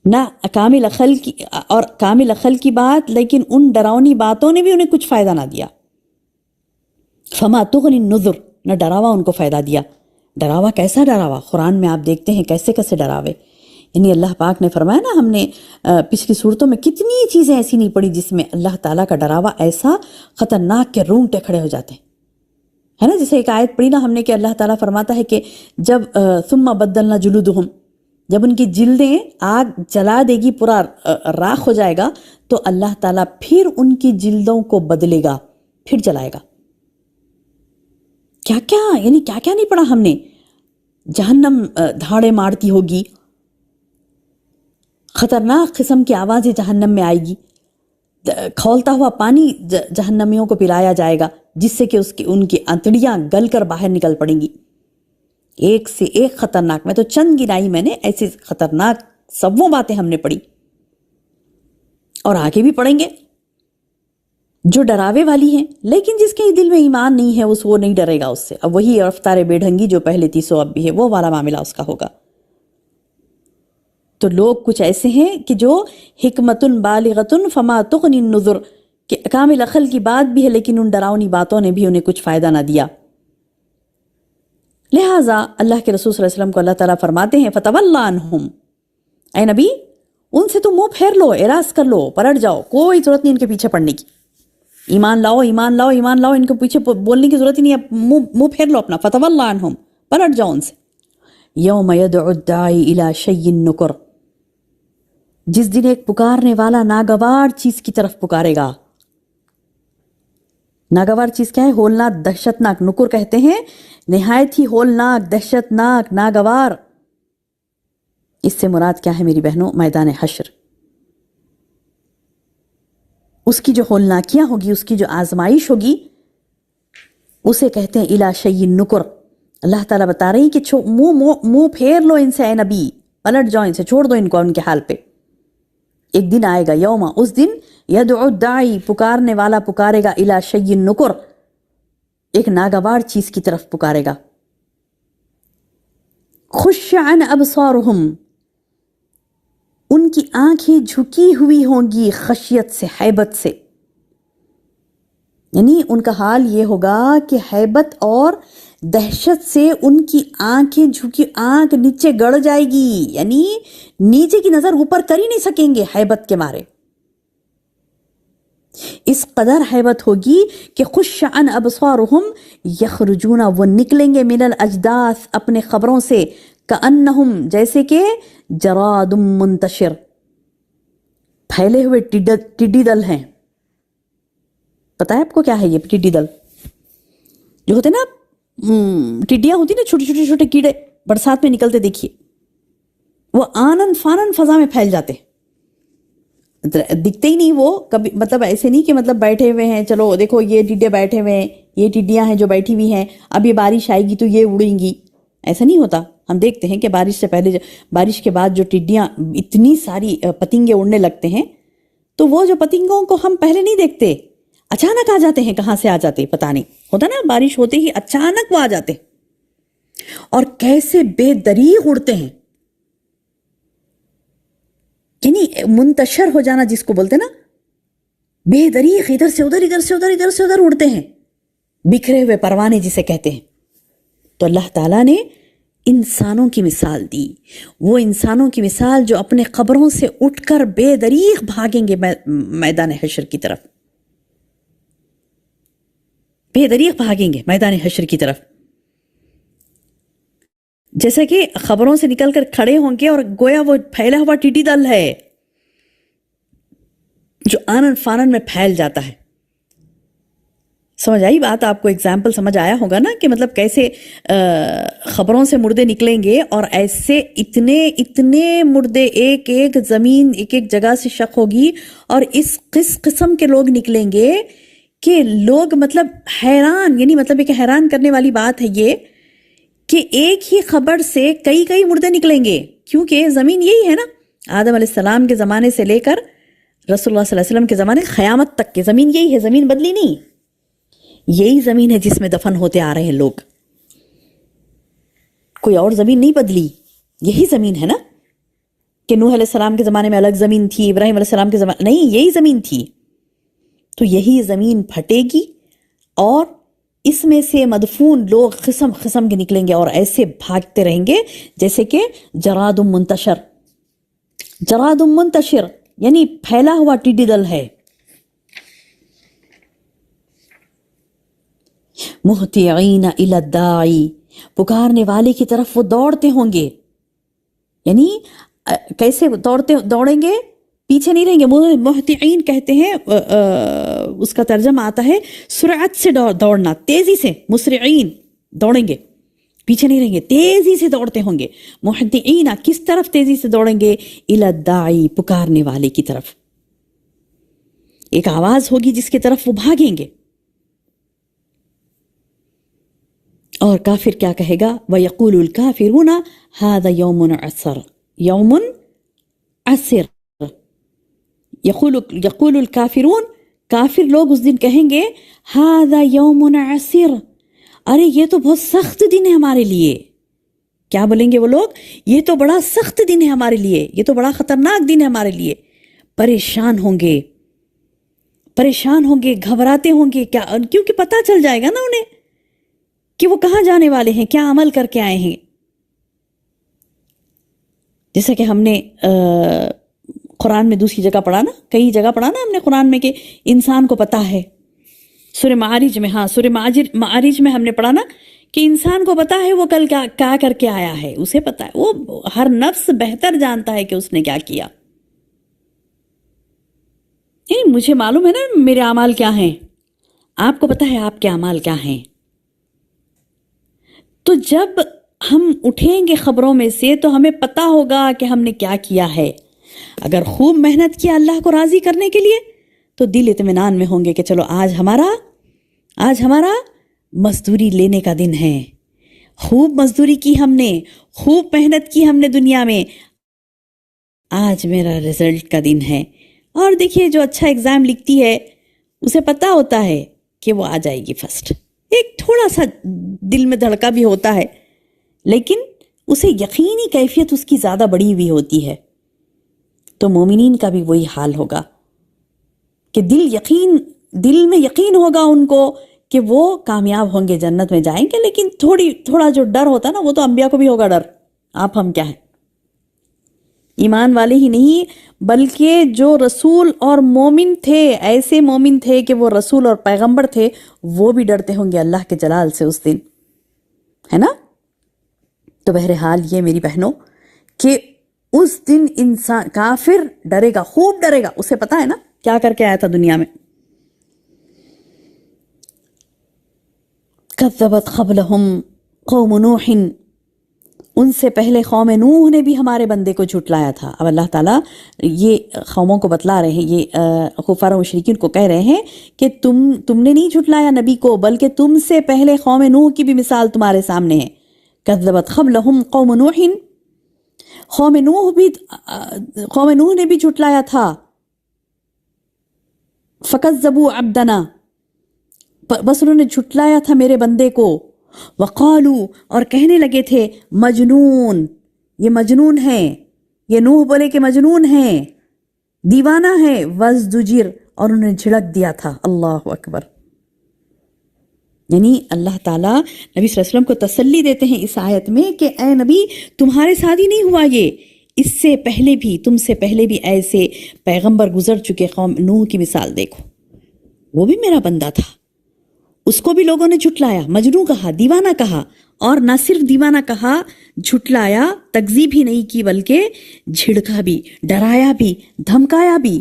نہ کامل عقل کی اور کامل عقل کی بات، لیکن ان ڈراؤنی باتوں نے بھی انہیں کچھ فائدہ نہ دیا۔ فما تغنی النذر، نہ ڈراوا ان کو فائدہ دیا۔ ڈراوا کیسا ڈراوا؟ قرآن میں آپ دیکھتے ہیں کیسے کیسے ڈراوے، یعنی اللہ پاک نے فرمایا نا، ہم نے پچھلی صورتوں میں کتنی چیزیں ایسی نہیں پڑھی جس میں اللہ تعالیٰ کا ڈراوا ایسا خطرناک کہ رونگٹے کھڑے ہو جاتے ہیں، ہے نا۔ جیسے ایک آیت پڑھی نا ہم نے کہ اللہ تعالیٰ فرماتا ہے کہ جب ثم بدلنا جلودہم، جب ان کی جلدیں آگ جلا دے گی، پورا راکھ ہو جائے گا، تو اللہ تعالیٰ پھر ان کی جلدوں کو بدلے گا، پھر جلائے گا۔ کیا کیا یعنی کیا کیا نہیں پڑھا ہم نے، جہنم دھاڑے مارتی ہوگی، خطرناک قسم کی آوازیں جہنم میں آئے گی، کھولتا ہوا پانی جہنمیوں کو پلایا جائے گا، جس سے کہ ان کی انتڑیاں گل کر باہر نکل پڑیں گی۔ ایک سے ایک خطرناک، میں تو چند گنائی میں نے، ایسی خطرناک سبوں باتیں ہم نے پڑھی اور آگے بھی پڑھیں گے جو ڈراوے والی ہیں، لیکن جس کے دل میں ایمان نہیں ہے وہ نہیں ڈرے گا اس سے۔ اب وہی رفتار بے ڈھنگی جو پہلے تھی سو اب بھی ہے، وہ والا معاملہ اس کا ہوگا۔ تو لوگ کچھ ایسے ہیں کہ جو حکمت بالغۃ فما تغنی النذر، کہ کامل عقل کی بات بھی ہے لیکن ان ڈراؤنی باتوں نے بھی انہیں کچھ فائدہ نہ دیا۔ لہٰذا اللہ کے رسول صلی اللہ علیہ وسلم کو اللہ تعالیٰ فرماتے ہیں فتول عنہم، اے نبی ان سے تو منہ پھیر لو، اعراض کر لو، پلٹ جاؤ، کوئی ضرورت نہیں ان کے پیچھے پڑنے کی، ایمان لاؤ ایمان لاؤ ایمان لاؤ، ان کے پیچھے بولنے کی ضرورت ہی نہیں ہے، منہ پھیر لو اپنا، فتول عنہم، پلٹ جاؤ ان سے۔ یوم یدعو الداعی الی شیء نکر، جس دن ایک پکارنے والا ناگوار چیز کی طرف پکارے گا۔ ناگوار چیز کیا ہے؟ ہولناک، دہشتناک، نکر کہتے ہیں نہایت ہی ہولناک، دہشتناک، ناگوار۔ اس سے مراد کیا ہے میری بہنوں؟ میدان حشر، اس کی جو ہولناکیاں ہوگی، اس کی جو آزمائش ہوگی، اسے کہتے ہیں الی شیء نکر۔ اللہ تعالیٰ بتا رہی کہ منہ پھیر لو ان سے اے نبی، پلٹ جاؤ ان سے، چھوڑ دو ان کو ان کے حال پہ۔ ایک دن آئے گا، یوم، اس دن، یدعو الداعی، پکارنے والا پکارے گا، الی شیء نکر، ایک ناگوار چیز کی طرف پکارے گا۔ خش عن ابصارہم، ان کی آنکھیں جھکی ہوئی ہوں گی خشیت سے، ہیبت سے۔ یعنی ان کا حال یہ ہوگا کہ ہیبت اور دہشت سے ان کی آنکھیں جھکی، آنکھ نیچے گڑ جائے گی، یعنی نیچے کی نظر اوپر کر ہی نہیں سکیں گے ہیبت کے مارے. اس قدر ہیبت ہوگی کہ خش عن ابصارہم یخرجون، وہ نکلیں گے من الاجداث اپنے قبروں سے، کأنہم جیسے کہ جراد منتشر، پھیلے ہوئے ٹڈی دل ہیں. پتہ ہے آپ کو کیا ہے یہ ٹڈی دل؟ جو ہوتے نا ٹڈیاں ہوتی نا، چھوٹے چھوٹے چھوٹے کیڑے برسات میں نکلتے، دیکھیے وہ آنن فانن فضا میں پھیل جاتے، دکھتے ہی نہیں وہ کبھی، مطلب ایسے نہیں کہ مطلب بیٹھے ہوئے ہیں، چلو دیکھو یہ ٹڈے بیٹھے ہوئے ہیں، یہ ٹڈیاں ہیں جو بیٹھی ہوئی ہیں، اب یہ بارش آئے گی تو یہ اڑیں گی، ایسا نہیں ہوتا. ہم دیکھتے ہیں کہ بارش سے پہلے، بارش کے بعد جو ٹڈیاں اتنی ساری پتنگے اڑنے لگتے ہیں، تو وہ جو پتنگوں کو ہم پہلے نہیں دیکھتے، اچانک آ جاتے ہیں. کہاں سے آ جاتے پتہ نہیں ہوتا نا، بارش ہوتے ہی اچانک وہ آ جاتے اور کیسے بے دریغ اڑتے ہیں. یعنی منتشر ہو جانا جس کو بولتے نا، بے دریغ ادھر سے ادھر، ادھر سے ادھر، ادھر سے ادھر اڑتے ہیں، بکھرے ہوئے پروانے جسے کہتے ہیں. تو اللہ تعالیٰ نے انسانوں کی مثال دی، وہ انسانوں کی مثال جو اپنے قبروں سے اٹھ کر بے دریغ بھاگیں گے میدان حشر کی طرف، بے دریغ بھاگیں گے میدان حشر کی طرف. جیسا کہ خبروں سے نکل کر کھڑے ہوں گے اور گویا وہ پھیلا ہوا ٹڈی دل ہے جو آنن فانن میں پھیل جاتا ہے. سمجھ آئی بات آپ کو؟ ایگزامپل سمجھ آیا ہوگا نا کہ مطلب کیسے خبروں سے مردے نکلیں گے، اور ایسے اتنے مردے، ایک ایک زمین، ایک ایک جگہ سے شق ہوگی، اور اس قسم کے لوگ نکلیں گے کہ لوگ مطلب حیران، یعنی مطلب ایک حیران کرنے والی بات ہے یہ کہ ایک ہی خبر سے کئی مردے نکلیں گے، کیونکہ زمین یہی ہے نا، آدم علیہ السلام کے زمانے سے لے کر رسول اللہ صلی اللہ علیہ وسلم کے زمانے قیامت تک کی زمین یہی ہے، زمین بدلی نہیں، یہی زمین ہے جس میں دفن ہوتے آ رہے ہیں لوگ، کوئی اور زمین نہیں بدلی، یہی زمین ہے نا. کہ نوح علیہ السلام کے زمانے میں الگ زمین تھی، ابراہیم علیہ السلام کے زمانے نہیں، یہی زمین تھی. تو یہی زمین پھٹے گی اور اس میں سے مدفون لوگ قسم قسم کے نکلیں گے اور ایسے بھاگتے رہیں گے جیسے کہ جراد منتشر. جراد منتشر یعنی پھیلا ہوا ٹڈی دل ہے. مہطعین الی الداعی، پکارنے والے کی طرف وہ دوڑتے ہوں گے. یعنی کیسے دوڑیں گے؟ پیچھے نہیں رہیں گے. مہطعین کہتے ہیں، اس کا ترجمہ آتا ہے سرعت سے دوڑنا، تیزی سے. مسرعین دوڑیں گے، پیچھے نہیں رہیں گے، تیزی سے دوڑتے ہوں گے. مہطعین کس طرف تیزی سے دوڑیں گے؟ الی الداعی، پکارنے والے کی طرف. ایک آواز ہوگی جس کی طرف وہ بھاگیں گے. اور کافر کیا کہے گا؟ وَيَقُولُ الْكَافِرُونَ هَذَا يَوْمٌ عَسِرٌ، یوم عسر. یقول الکافرون، کافر لوگ اس دن کہیں گے هَذَا يَوْمٌ عَسِرٌ، ارے یہ تو بہت سخت دن ہے ہمارے لیے. کیا بولیں گے وہ لوگ؟ یہ تو بڑا سخت دن ہے ہمارے لیے، یہ تو بڑا خطرناک دن ہے ہمارے لیے. پریشان ہوں گے، گھبراتے ہوں گے. کیا؟ کیونکہ پتہ چل جائے گا نا انہیں کہ وہ کہاں جانے والے ہیں، کیا عمل کر کے آئے ہیں. جیسا کہ ہم نے قرآن میں دوسری جگہ پڑھا نا، کئی جگہ پڑھا نا ہم نے قرآن میں کہ انسان کو پتہ ہے. سورہ معارج میں، سورہ معارج میں ہم نے پڑھا نا کہ انسان کو پتہ ہے وہ کل کیا کر کے آیا ہے، اسے پتہ ہے، وہ ہر نفس بہتر جانتا ہے کہ اس نے کیا کیا. مجھے معلوم ہے نا میرے اعمال کیا ہیں، آپ کو پتہ ہے آپ کے اعمال کیا ہیں. تو جب ہم اٹھیں گے خبروں میں سے تو ہمیں پتہ ہوگا کہ ہم نے کیا کیا ہے. اگر خوب محنت کیا اللہ کو راضی کرنے کے لیے تو دل اطمینان میں ہوں گے کہ چلو آج ہمارا مزدوری لینے کا دن ہے. خوب مزدوری کی ہم نے، خوب محنت کی ہم نے دنیا میں، آج میرا رزلٹ کا دن ہے. اور دیکھیے جو اچھا ایگزام لکھتی ہے اسے پتہ ہوتا ہے کہ وہ آ جائے گی فرسٹ. ایک تھوڑا سا دل میں دھڑکا بھی ہوتا ہے، لیکن اسے یقینی کیفیت اس کی زیادہ بڑی ہوئی ہوتی ہے. تو مومنین کا بھی وہی حال ہوگا کہ دل یقین دل میں یقین ہوگا ان کو کہ وہ کامیاب ہوں گے، جنت میں جائیں گے، لیکن تھوڑا جو ڈر ہوتا ہے نا، وہ تو انبیاء کو بھی ہوگا ڈر. آپ ہم کیا ہیں، ایمان والے ہی نہیں بلکہ جو رسول اور مومن تھے، ایسے مومن تھے کہ وہ رسول اور پیغمبر تھے، وہ بھی ڈرتے ہوں گے اللہ کے جلال سے اس دن، ہے نا. تو بہرحال یہ میری بہنوں کہ اس دن انسان کافر ڈرے گا، خوب ڈرے گا. اسے پتا ہے نا کیا کر کے آیا تھا دنیا میں. کذبت قبلہم قوم نوح، ان سے پہلے قوم نوح نے بھی ہمارے بندے کو جھٹلایا تھا. اب اللہ تعالیٰ یہ قوموں کو بتلا رہے ہیں، یہ کفار و مشرکین کو کہہ رہے ہیں کہ تم نے نہیں جھٹلایا نبی کو، بلکہ تم سے پہلے قوم نوح کی بھی مثال تمہارے سامنے ہے. کذبت قبلہم قوم نوح، قوم نوح نے بھی جھٹلایا تھا. فکذبوا عبدنا، بس انہوں نے جھٹلایا تھا میرے بندے کو. وقالو، اور کہنے لگے تھے مجنون، یہ مجنون ہے، یہ نوح بولے کہ مجنون ہے، دیوانہ ہے. وازدجر، اور انہوں نے جھڑک دیا تھا. اللہ اکبر. یعنی اللہ تعالیٰ نبی صلی اللہ علیہ وسلم کو تسلی دیتے ہیں اس آیت میں کہ اے نبی تمہارے ساتھ ہی نہیں ہوا یہ، اس سے پہلے بھی، تم سے پہلے بھی ایسے پیغمبر گزر چکے. قوم نوح کی مثال دیکھو، وہ بھی میرا بندہ تھا، اس کو بھی لوگوں نے جھٹلایا، مجنون کہا، دیوانہ کہا. اور نہ صرف دیوانہ کہا، جھٹلایا، تکذیب ہی نہیں کی بلکہ جھڑکا بھی، ڈرایا بھی، دھمکایا بھی.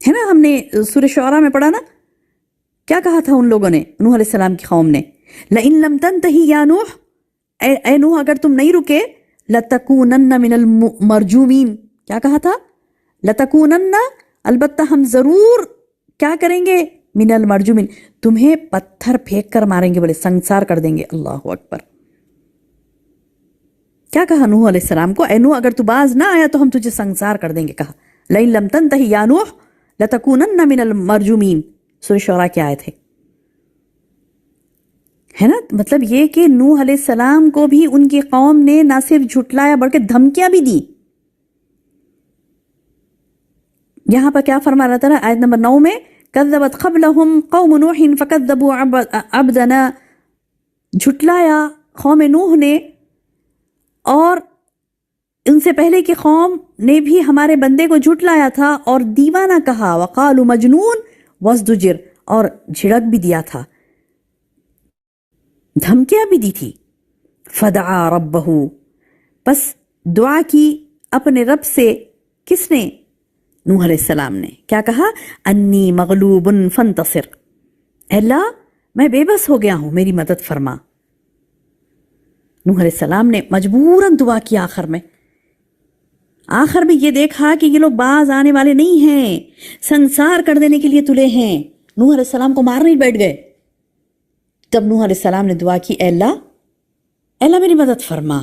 ہے نا، ہم نے سورہ شعراء میں پڑھا نا، کیا کہا تھا ان لوگوں نے، نوح علیہ السلام کی قوم نے، لَإِن لَمْ تَنْتَهِ يَا نُوحُ، اے نوح اگر تم نہیں رکے، لَتَكُونَنَّ مِنَ الْمَرْجُومِينَ. کیا کہا تھا؟ لَتَكُونَنَّ، البتہ ہم ضرور کیا کریں گے، من المرجومین، تمہیں پتھر پھینک کر ماریں گے، بولے سنسار کر دیں گے. اللہ اکبر. کیا کہا نوح علیہ السلام کو، اے نوح اگر تو باز نہ آیا تو ہم تجھے سنسار کر دیں گے. کہا لَإِن لَمْ تَنْتَهِ يَا نُوحُ لَتَكُونَنَّ مِنَ الْمَرْجُومِينَ. سورہ شعراء کی آیت ہے نا. مطلب یہ کہ نوح علیہ السلام کو بھی ان کی قوم نے نہ صرف جھٹلایا بلکہ دھمکیاں بھی دی. یہاں پر کیا فرما رہا تھا آیت نمبر 9 میں، کذبت قبلہم قوم نوح فکذبوا عبدنا، جھٹلایا قوم نوح نے اور ان سے پہلے کی قوم نے بھی ہمارے بندے کو جھٹلایا تھا اور دیوانہ کہا. وقالوا مجنون وازدجر، اور جھڑک بھی دیا تھا، دھمکیاں بھی دی تھی. فدعا ربہ، پس دعا کی اپنے رب سے. کس نے؟ نوح علیہ السلام نے. کیا کہا؟ انی مغلوب فانتصر، اے اللہ میں بے بس ہو گیا ہوں، میری مدد فرما. نوح علیہ السلام نے مجبوراً دعا کی. آخر میں یہ دیکھا کہ یہ لوگ باز آنے والے نہیں ہیں، سنسار کر دینے کے لیے تلے ہیں. نوح علیہ السلام کو مارنے بیٹھ گئے. تب نوح علیہ السلام نے دعا کی، اے اللہ میری مدد فرما،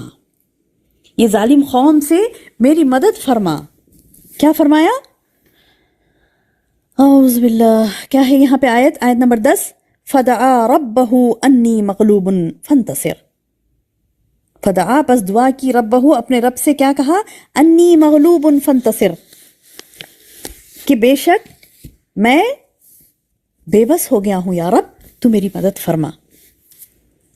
یہ ظالم قوم سے میری مدد فرما. کیا فرمایا؟ اعوذ باللہ. کیا ہے یہاں پہ آیت نمبر 10، فدعا ربہ انی مغلوب فانتصر. فدعا، پس دعا کی، ربہ، اپنے رب سے. کیا کہا؟ انی مغلوب فانتصر، کہ بے شک میں بے بس ہو گیا ہوں، یا رب تو میری مدد فرما.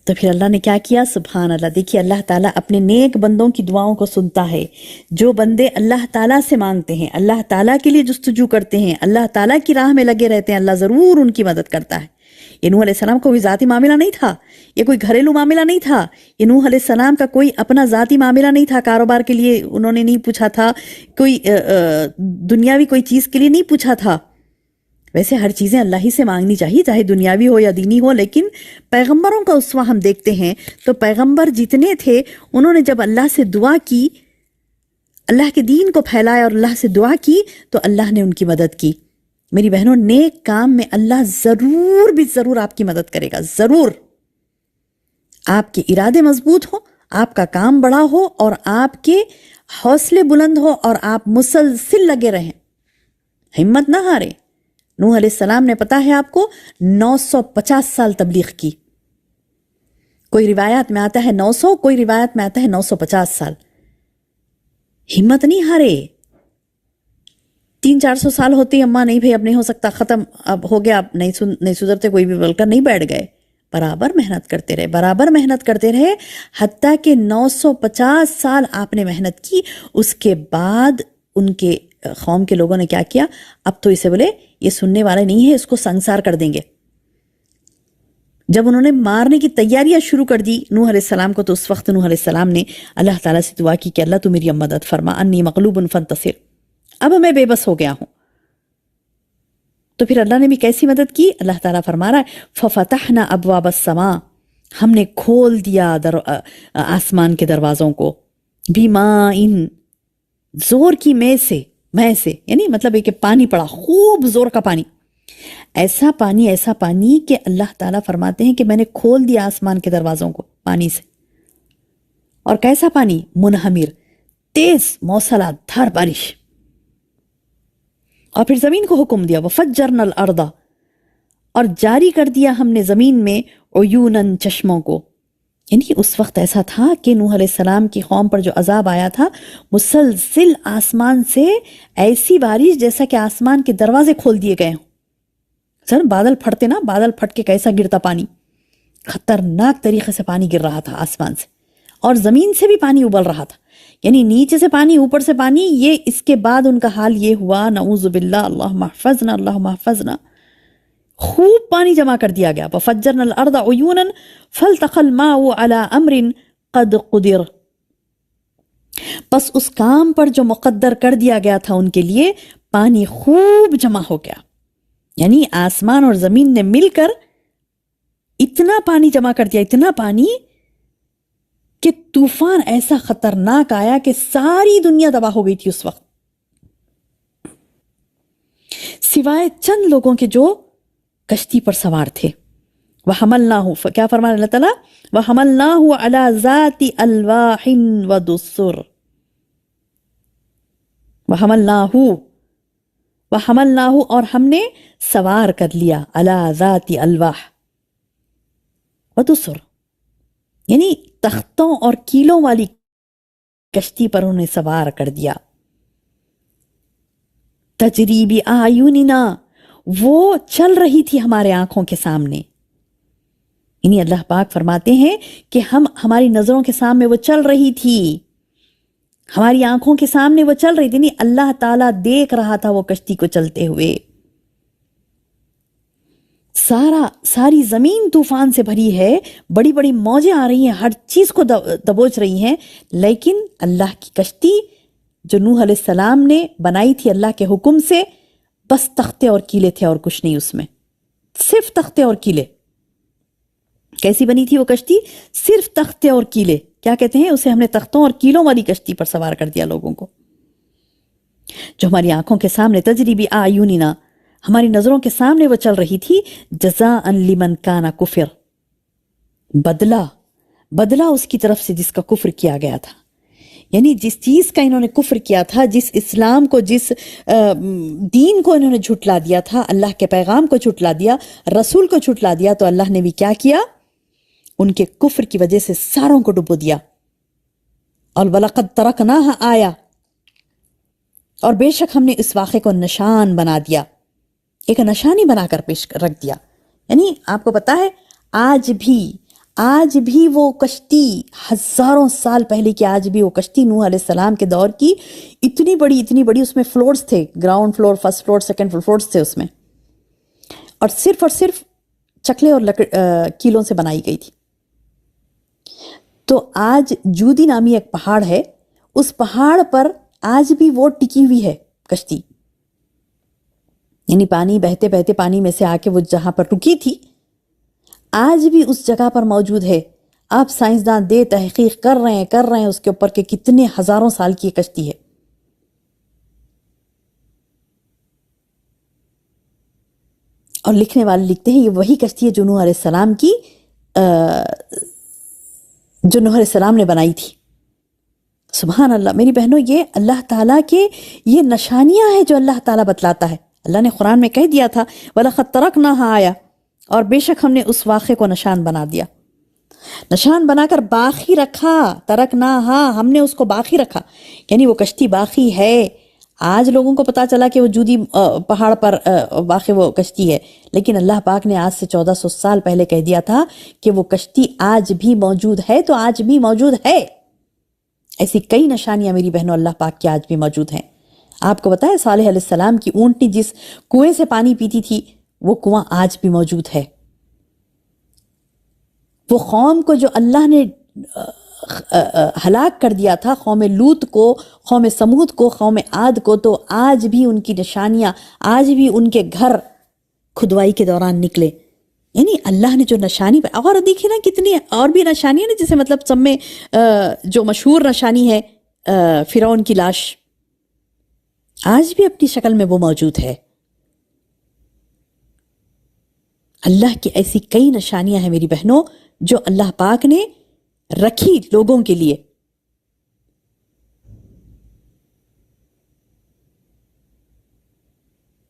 تو پھر اللہ نے کیا کیا؟ سبحان اللہ. دیکھیے اللہ تعالیٰ اپنے نیک بندوں کی دعاؤں کو سنتا ہے. جو بندے اللہ تعالیٰ سے مانگتے ہیں، اللہ تعالیٰ کے لیے جستجو کرتے ہیں، اللہ تعالیٰ کی راہ میں لگے رہتے ہیں، اللہ ضرور ان کی مدد کرتا ہے. یہ نوح علیہ السلام کا کوئی ذاتی معاملہ نہیں تھا، یہ کوئی گھریلو معاملہ نہیں تھا، یہ نوح علیہ السلام کا کوئی اپنا ذاتی معاملہ نہیں تھا. کاروبار کے لیے انہوں نے نہیں پوچھا تھا، کوئی دنیاوی کوئی چیز کے لیے نہیں پوچھا تھا. ویسے ہر چیزیں اللہ ہی سے مانگنی چاہیے، چاہے دنیاوی ہو یا دینی ہو، لیکن پیغمبروں کا اسوہ ہم دیکھتے ہیں تو پیغمبر جتنے تھے انہوں نے جب اللہ سے دعا کی، اللہ کے دین کو پھیلایا اور اللہ سے دعا کی تو اللہ نے ان کی مدد کی. میری بہنوں، نیک کام میں اللہ ضرور بھی ضرور آپ کی مدد کرے گا. ضرور. آپ کے ارادے مضبوط ہو، آپ کا کام بڑا ہو اور آپ کے حوصلے بلند ہو اور آپ مسلسل لگے رہیں، ہمت نہ ہارے. نوح علیہ السلام نے، پتا ہے آپ کو، 950 سال تبلیغ کی. کوئی روایات میں آتا ہے 900، کوئی روایت میں آتا ہے 950 سال. ہمت نہیں ہارے. 300-400 سال ہوتے ہی اماں نہیں بھائی اب نہیں ہو سکتا، ختم، اب ہو گیا، اب نہیں سدھرتے کوئی بھی، بول کر نہیں بیٹھ گئے، برابر محنت کرتے رہے، برابر محنت کرتے رہے، حتیٰ کہ 950 سال آپ نے محنت کی۔ اس کے بعد ان کے قوم کے لوگوں نے کیا کیا، اب تو اسے بولے یہ سننے والا نہیں ہے، اس کو سنسار کر دیں گے۔ جب انہوں نے مارنے کی تیاریاں شروع کر دی نوح علیہ السلام کو، تو اس وقت نوح علیہ السلام نے اللہ تعالیٰ سے دعا کی کہ اللہ تو میری مدد فرما، انی مغلوب فانتصر، اب میں بے بس ہو گیا ہوں۔ تو پھر اللہ نے بھی کیسی مدد کی؟ اللہ تعالیٰ فرما رہا ہے فَفَتَحْنَا أَبْوَابَ السَّمَاءِ، ہم نے کھول دیا آسمان کے دروازوں کو، بِمَاءٍ، زور کی میں سے، یعنی مطلب ہے کہ پانی پڑا، خوب زور کا پانی، ایسا پانی کہ اللہ تعالیٰ فرماتے ہیں کہ میں نے کھول دیا آسمان کے دروازوں کو پانی سے۔ اور کیسا پانی؟ منہمر، تیز موسلات دھار بارش۔ اور پھر زمین کو حکم دیا وَفَجَّرْنَا الْأَرْضَ، اور جاری کر دیا ہم نے زمین میں عیوناً، چشموں کو۔ یعنی اس وقت ایسا تھا کہ نوح علیہ السلام کی قوم پر جو عذاب آیا تھا، مسلسل آسمان سے ایسی بارش جیسا کہ آسمان کے دروازے کھول دیے گئے ہوں۔ سر بادل پھٹتے نا، بادل پھٹ کے کیسا گرتا پانی، خطرناک طریقے سے پانی گر رہا تھا آسمان سے، اور زمین سے بھی پانی ابل رہا تھا، یعنی نیچے سے پانی اوپر سے پانی۔ یہ اس کے بعد ان کا حال یہ ہوا، نعوذ باللہ، اللہم احفظنا، اللہم احفظنا، خوب پانی جمع کر دیا گیا۔ فَفَجَّرْنَا الْأَرْضَ عُيُونًا فَالْتَقَى الْمَاءُ عَلَىٰ أَمْرٍ قَدْ قُدِرَ، پس اس کام پر جو مقدر کر دیا گیا تھا ان کے لیے، پانی خوب جمع ہو گیا۔ یعنی آسمان اور زمین نے مل کر اتنا پانی جمع کر دیا، اتنا پانی کہ طوفان ایسا خطرناک آیا کہ ساری دنیا تباہ ہو گئی تھی اس وقت، سوائے چند لوگوں کے جو کشتی پر سوار تھے۔ وَحَمَلْنَاهُ، کیا فرمایا اللہ تعالیٰ؟ وَحَمَلْنَاهُ عَلَى ذَاتِ أَلْوَاحٍ وَدُسُّرٍ، وَحَمَلْنَاهُ، اور ہم نے سوار کر لیا، عَلَى ذَاتِ أَلْوَاحٍ وَدُسُّرٍ، یعنی تختوں اور کیلوں والی کشتی پر انہیں سوار کر دیا۔ تجری بِأَعْیُنِنَا، وہ چل رہی تھی ہمارے آنکھوں کے سامنے۔ یعنی اللہ پاک فرماتے ہیں کہ ہماری نظروں کے سامنے وہ چل رہی تھی، ہماری آنکھوں کے سامنے وہ چل رہی تھی، یعنی اللہ تعالیٰ دیکھ رہا تھا وہ کشتی کو چلتے ہوئے۔ ساری زمین طوفان سے بھری ہے، بڑی بڑی موجیں آ رہی ہیں، ہر چیز کو دبوچ رہی ہیں، لیکن اللہ کی کشتی جو نوح علیہ السلام نے بنائی تھی اللہ کے حکم سے، بس تختے اور کیلے تھے اور کچھ نہیں، اس میں صرف تختے اور کیلے۔ کیسی بنی تھی وہ کشتی؟ صرف تختے اور کیلے، کیا کہتے ہیں اسے؟ ہم نے تختوں اور کیلوں والی کشتی پر سوار کر دیا لوگوں کو، جو ہماری آنکھوں کے سامنے، تجری بِأَعْیُنِنَا، ہماری نظروں کے سامنے وہ چل رہی تھی، جزاء لمن کان کفر، بدلہ اس کی طرف سے جس کا کفر کیا گیا تھا۔ یعنی جس چیز کا انہوں نے کفر کیا تھا، جس اسلام کو، جس دین کو انہوں نے جھٹلا دیا تھا، اللہ کے پیغام کو جھٹلا دیا، رسول کو جھٹلا دیا، تو اللہ نے بھی کیا کیا؟ ان کے کفر کی وجہ سے ساروں کو ڈبو دیا۔ اور وَلَقَدْ تَرَكْنَاهَا آیَةً، اور بے شک ہم نے اس واقعے کو نشان بنا دیا، ایک نشانی بنا کر پیش رکھ دیا۔ یعنی آپ کو پتا ہے آج بھی وہ کشتی، ہزاروں سال پہلے کی آج بھی وہ کشتی نوح علیہ السلام کے دور کی، اتنی بڑی، اس میں فلورز تھے، ground floor, first floor, second floors تھے اس میں، اور صرف چکلے اور کیلوں سے بنائی گئی تھی۔ تو آج جودی نامی ایک پہاڑ ہے، اس پہاڑ پر آج بھی وہ ٹکی ہوئی ہے کشتی، یعنی پانی بہتے پانی میں سے آ کے وہ جہاں پر رکی تھی، آج بھی اس جگہ پر موجود ہے۔ آپ سائنسدان تحقیق کر رہے ہیں اس کے اوپر کہ کتنے ہزاروں سال کی کشتی ہے۔ اور لکھنے والے لکھتے ہیں یہ وہی کشتی ہے جو نوح علیہ السلام کی جو نوح علیہ السلام نے بنائی تھی۔ سبحان اللہ میری بہنوں، یہ اللہ تعالیٰ کے یہ نشانیاں ہیں جو اللہ تعالیٰ بتلاتا ہے۔ اللہ نے قرآن میں کہہ دیا تھا وَلَقَدْ تَرَكْنَاهَا آیَةً، اور بے شک ہم نے اس واقعے کو نشان بنا دیا، نشان بنا کر باقی رکھا۔ ترکناہا، ہم نے اس کو باقی رکھا، یعنی وہ کشتی باقی ہے، آج لوگوں کو پتا چلا کہ وہ جودی پہاڑ پر واقع وہ کشتی ہے، لیکن اللہ پاک نے آج سے 1400 سال پہلے کہہ دیا تھا کہ وہ کشتی آج بھی موجود ہے، تو آج بھی موجود ہے۔ ایسی کئی نشانیاں میری بہنوں اللہ پاک کی آج بھی موجود ہیں۔ آپ کو پتا ہے صالح علیہ السلام کی اونٹنی جس کنویں سے پانی پیتی تھی، وہ کنواں آج بھی موجود ہے۔ وہ قوم کو جو اللہ نے ہلاک کر دیا تھا، قوم لوط کو، قوم سمود کو، قوم عاد کو، تو آج بھی ان کی نشانیاں، آج بھی ان کے گھر کھدوائی کے دوران نکلے۔ یعنی اللہ نے جو نشانی پہ، اور دیکھیں نا کتنی اور بھی نشانیاں نا، جیسے مطلب سب میں جو مشہور نشانی ہے فرعون کی لاش، آج بھی اپنی شکل میں وہ موجود ہے۔ اللہ کی ایسی کئی نشانیاں ہیں میری بہنوں جو اللہ پاک نے رکھی لوگوں کے لیے،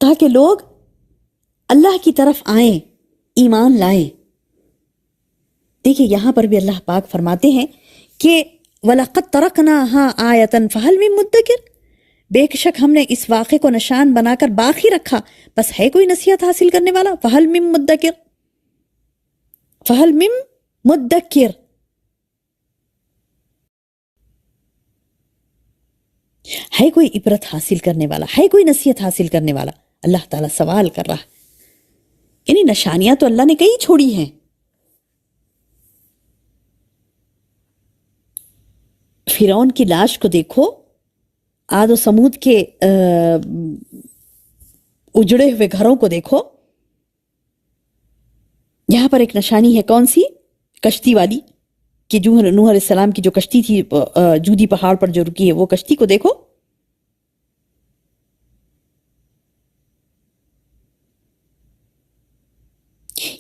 تاکہ لوگ اللہ کی طرف آئیں، ایمان لائیں۔ دیکھیں یہاں پر بھی اللہ پاک فرماتے ہیں کہ وَلَقَدْ تَرَكْنَاهَا آیَةً فَهَلْ مِن مُدَّکِرٍ، بے شک ہم نے اس واقعے کو نشان بنا کر باقی رکھا، بس ہے کوئی نصیحت حاصل کرنے والا؟ فَهَلْ مِن مُدَّکِرٍ، فَهَلْ مِن مُدَّکِرٍ، ہے کوئی عبرت حاصل کرنے والا، ہے کوئی نصیحت حاصل کرنے والا؟ اللہ تعالیٰ سوال کر رہا ہے۔ یعنی نشانیاں تو اللہ نے کئی چھوڑی ہیں۔ فرعون کی لاش کو دیکھو، عاد و سمود کے اجڑے ہوئے گھروں کو دیکھو۔ یہاں پر ایک نشانی ہے، کون سی؟ کشتی والی، کہ جو نوح علیہ السلام کی جو کشتی تھی جودی پہاڑ پر جو رکی ہے، وہ کشتی کو دیکھو۔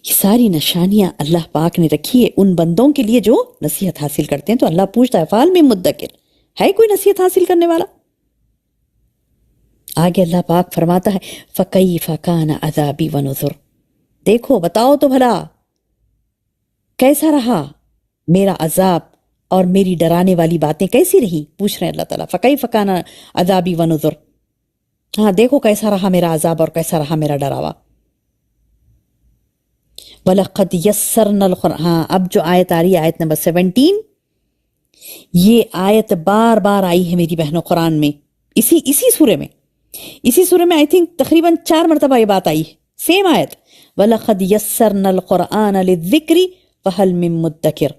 یہ ساری نشانیاں اللہ پاک نے رکھی ہے ان بندوں کے لیے جو نصیحت حاصل کرتے ہیں۔ تو اللہ پوچھتا ہے فَعَلْ مِن مُدَّکِرٍ، ہے کوئی نصیحت حاصل کرنے والا؟ آگے اللہ پاک فرماتا ہے فَكَيْفَ كَانَ عَذَابِي وَنُذُرْ، دیکھو بتاؤ تو بھلا کیسا رہا میرا عذاب اور میری ڈرانے والی باتیں کیسی رہی؟ پوچھ رہے ہیں اللہ تعالیٰ فَكَيْفَ كَانَ عَذَابِي وَنُذُرْ، ہاں دیکھو کیسا رہا میرا عذاب اور کیسا رہا میرا ڈراوا۔ وَلَقَدْ يَسَّرْنَا الْقُرْآنَ، ہاں اب جو آیت آ رہی ہے آیت نمبر 17، یہ آیت بار بار آئی ہے میری بہنوں قرآن میں، اسی سورے میں، اسی سورے میں آئی تھنک تقریباً 4 مرتبہ یہ بات آئی ہے، سیم آیت وَلَقَدْ يَسَّرْنَا الْقُرْآنَ لِلذِّكْرِ فَهَلْ مِن مُدَّکِرٍ،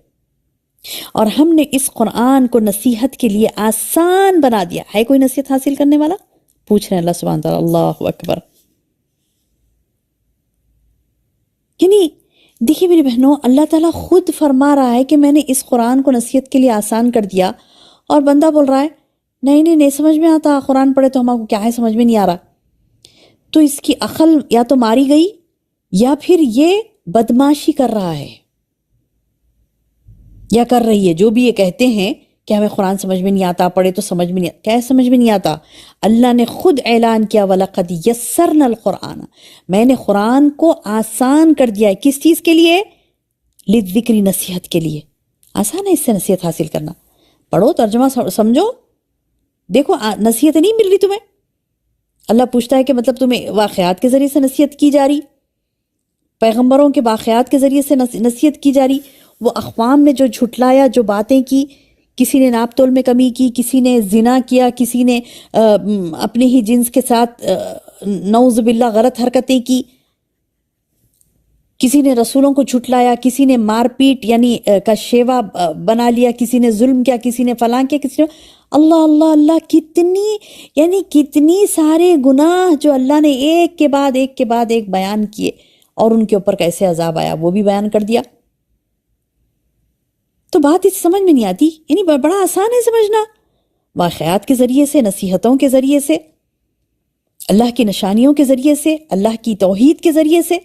اور ہم نے اس قرآن کو نصیحت کے لیے آسان بنا دیا، ہے کوئی نصیحت حاصل کرنے والا؟ پوچھ رہے ہیں اللہ سبحانہ تعالیٰ۔ اللہ اکبر۔ یعنی دیکھیے میری بہنوں، اللہ تعالیٰ خود فرما رہا ہے کہ میں نے اس قرآن کو نصیحت کے لیے آسان کر دیا، اور بندہ بول رہا ہے نہیں سمجھ میں آتا، قرآن پڑھے تو ہمارے کو کیا ہے سمجھ میں نہیں آ رہا۔ تو اس کی عقل یا تو ماری گئی یا پھر یہ بدماشی کر رہا ہے یا کر رہی ہے، جو بھی یہ کہتے ہیں کہ ہمیں قرآن سمجھ میں نہیں آتا، پڑھے تو سمجھ میں نہیں آتا۔ کیا سمجھ میں نہیں آتا؟ اللہ نے خود اعلان کیا وَلَقَدْ يَسَّرْنَا الْقُرْآنَ، میں نے قرآن کو آسان کر دیا ہے۔ کس چیز کے لیے؟ لِلذِّکْرِ، نصیحت کے لیے۔ آسان ہے اس سے نصیحت حاصل کرنا، پڑھو ترجمہ سمجھو، دیکھو نصیحت نہیں مل رہی تمہیں، اللہ پوچھتا ہے کہ مطلب تمہیں واقعات کے ذریعے سے نصیحت کی جا رہی، پیغمبروں کے واقعات کے ذریعے سے نصیحت کی جا رہی، وہ اقوام نے جو جھٹلایا، جو باتیں کی، کسی نے ناپ تول میں کمی کی، کسی نے زنا کیا، کسی نے اپنے ہی جنس کے ساتھ نعوذ باللہ غلط حرکتیں کی، کسی نے رسولوں کو جھٹلایا، کسی نے مار پیٹ یعنی کا شیوا بنا لیا، کسی نے ظلم کیا، کسی نے فلاں کیا، کسی نے اللہ اللہ اللہ، کتنی سارے گناہ جو اللہ نے ایک کے بعد ایک بیان کیے، اور ان کے اوپر کیسے عذاب آیا وہ بھی بیان کر دیا۔ تو بات اس سمجھ میں نہیں آتی، یعنی بڑا آسان ہے سمجھنا، واقعات کے ذریعے سے، نصیحتوں کے ذریعے سے، اللہ کی نشانیوں کے ذریعے سے، اللہ کی توحید کے ذریعے سے۔